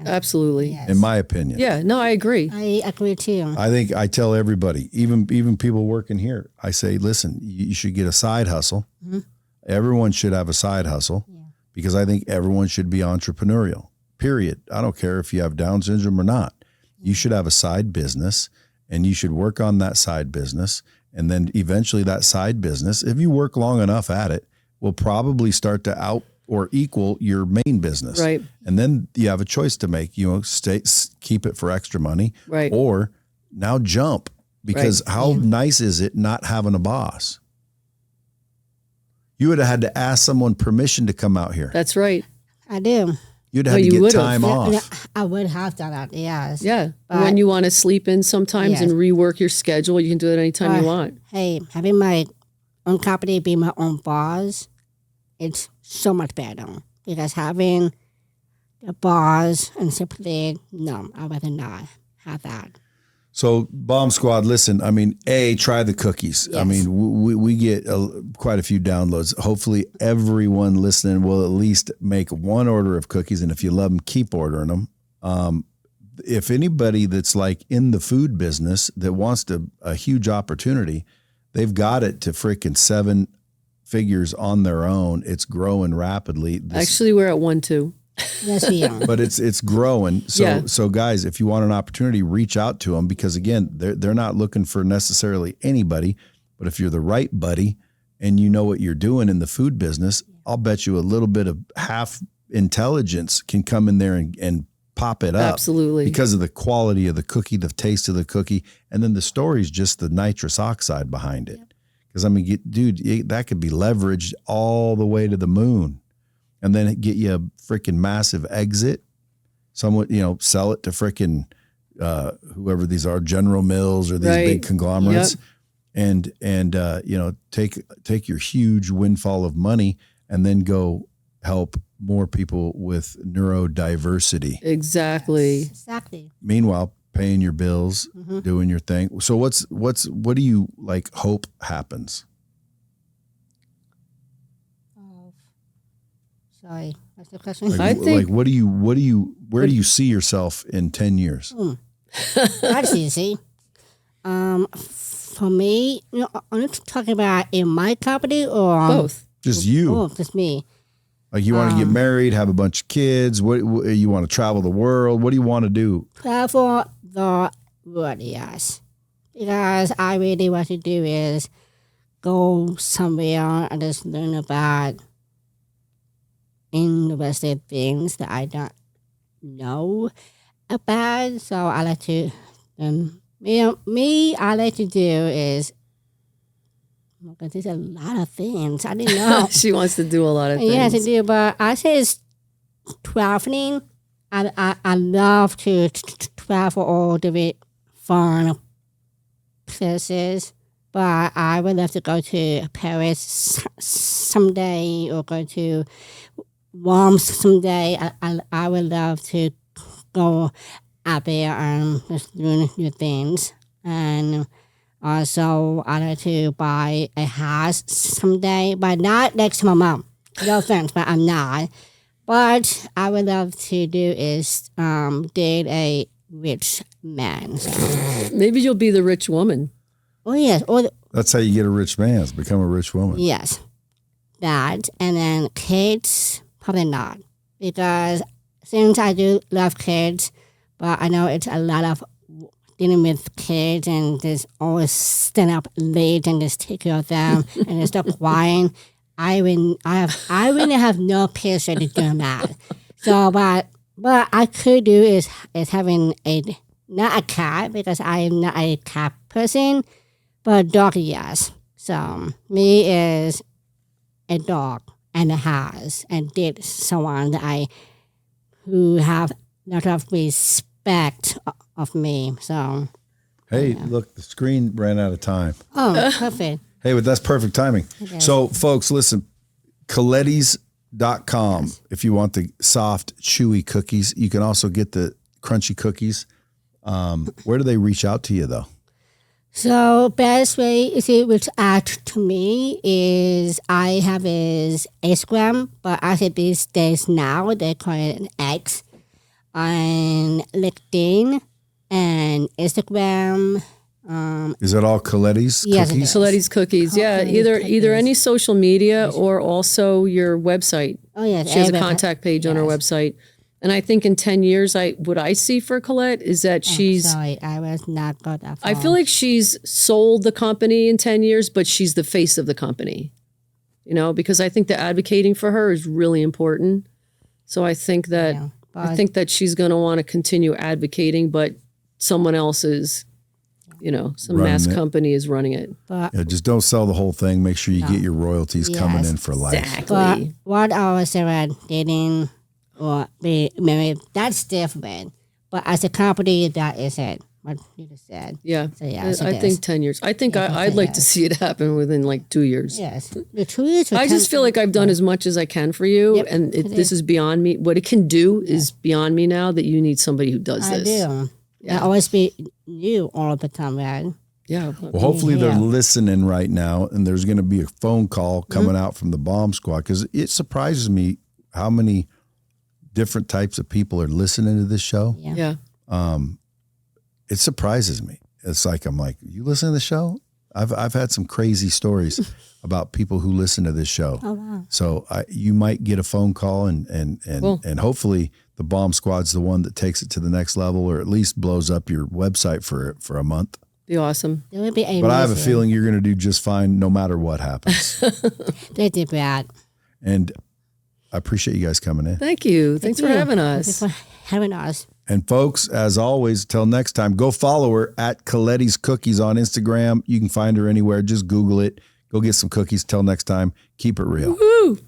S3: Absolutely.
S2: Yes.
S1: in my opinion.
S3: Yeah, no, I agree.
S2: I agree too.
S1: I tell everybody, even people working here, I say, listen, you should get a side hustle.
S2: Mm-hmm.
S1: Everyone should have a side hustle because I think everyone should be entrepreneurial, period. I don't care if you have Down syndrome or not. You should have a side business and you should work on that side business. And then eventually that side business, if you work long enough at it, will probably start to out or equal your main business.
S3: Right.
S1: And then you have a choice to make, keep it for extra money,
S3: Right.
S1: or now jump, because how nice is it not having a boss? You would have had to ask someone permission to come out here.
S3: That's right.
S2: I do.
S1: You'd have to
S3: you
S1: get
S3: would've.
S1: time
S2: Yeah,
S1: off.
S2: I would have done that. Yes.
S3: Yeah.
S2: But-
S3: When you want to sleep in sometimes and rework your schedule, you can do it anytime you want.
S2: Hey, having my own company, be my own boss, it's so much better. Because having the boss and sympathy, no, I'd rather not have that.
S1: So Bomb Squad, listen, try the cookies.
S2: Yes.
S1: We get quite a few downloads. Hopefully everyone listening will at least make one order of cookies. And if you love them, keep ordering them. If anybody that's like in the food business that wants a huge opportunity, they've got it to freaking 7 figures on their own. It's growing rapidly.
S3: Actually, we're at 1, 2.
S2: Yes, we are.
S1: But it's growing. So
S3: Yeah.
S1: so guys, if you want an opportunity, reach out to them, because again, they're not looking for necessarily anybody, but if you're the right buddy and you know what you're doing in the food business, I'll bet you a little bit of half intelligence can come in there and pop it up.
S3: Absolutely.
S1: Because of the quality of the cookie, the taste of the cookie, and then the story is just the nitrous oxide behind it. Because I mean, dude, that could be leveraged all the way to the moon, and then get you a freaking massive exit. Someone, sell it to freaking whoever these are, General Mills or these big conglomerates, and take your huge windfall of money and then go help more people with neurodiversity.
S3: Exactly.
S2: Exactly.
S1: Meanwhile, paying your bills, doing your thing. So what do you hope happens?
S2: Sorry, what's the question?
S3: I think
S1: where do you see yourself in 10 years?
S2: That's easy. For me, are you talking about in my company or
S3: both?
S1: Just you.
S2: Oh, just me.
S1: Like you want to get married, have a bunch of kids. What you want to travel the world? What do you want to do?
S2: Travel the world, yes. Because I really want to do is go somewhere and just learn about interesting things that I don't know about. So I like to, I like to do is, because there's a lot of things. I didn't know.
S3: She wants to do a lot of things.
S2: Yes, I do. But I say it's traveling. I love to travel all the fun places. But I would love to go to Paris someday or go to Rome someday. I would love to go out there and just do new things. And also, I like to buy a house someday, but not next to my mom. No offense, but I'm not. But I would love to do is date a rich man. So.
S3: Maybe you'll be the rich woman.
S2: Oh, yes.
S1: That's how you get a rich man, is become a rich woman.
S2: Yes. That. And then kids, probably not. Because since I do love kids, but I know it's a lot of dealing with kids and just always stand up late and just take care of them and just stop crying. I really have no pleasure to do that. So, but what I could do is having not a cat, because I am not a cat person, but a dog, yes. So me is a dog and a house and date someone who have a lot of respect of me. So
S1: hey, look, the screen ran out of time.
S2: Oh, perfect.
S1: Hey, but that's perfect timing. Okay. So folks, listen, Collettey's.com. If you want the soft, chewy cookies, you can also get the crunchy cookies. Where do they reach out to you though?
S2: So best way to reach out to me is I have is Instagram, but I say these days now they call it an X, on LinkedIn and Instagram.
S1: Is that all Collettey's
S2: yes,
S1: cookies?
S3: Collette's cookies, yeah. Either any social media or also your website.
S2: Oh yes,
S3: she has a contact page on her website. And I think in 10 years, what I see for Collette is that she's...
S2: Sorry, I was not got that far.
S3: I feel like she's sold the company in 10 years, but she's the face of the company. Because I think the advocating for her is really important. So I think that she's going to want to continue advocating, but someone else is, some mass company is running it.
S2: But,
S1: just don't sell the whole thing. Make sure you get your royalties coming in for life.
S3: Exactly.
S2: But what I was about dating or be married, that's different. But as a company, that is it. What you just said.
S3: Yeah.
S2: So yes,
S3: I think 10 years. I think I'd like to see it happen within 2 years.
S2: Yes. The 2 years.
S3: I just feel like I've done as much as I can for you.
S2: Yep,
S3: and this is beyond me. What it can do is beyond me now, that you need somebody who does this.
S2: I do. Yeah. I always be you all the time, right?
S3: Yeah.
S1: Well, hopefully they're listening right now, and there's going to be a phone call coming out from the bomb squad, because it surprises me how many different types of people are listening to this show.
S3: Yeah.
S1: It surprises me. It's like, I'm like, you listen to the show? I've had some crazy stories about people who listen to this show.
S2: Oh wow.
S1: So you might get a phone call and hopefully the bomb squad's the one that takes it to the next level, or at least blows up your website for a month.
S3: Be awesome.
S2: It would be amazing.
S1: But I have a feeling you're going to do just fine no matter what happens.
S2: They did bad.
S1: And I appreciate you guys coming in.
S3: Thank you. Thanks for having us.
S2: Thanks for having us.
S1: And folks, as always, till next time, go follow her at Collette's Cookies on Instagram. You can find her anywhere. Just Google it. Go get some cookies. Till next time, keep it real. Woo-hoo.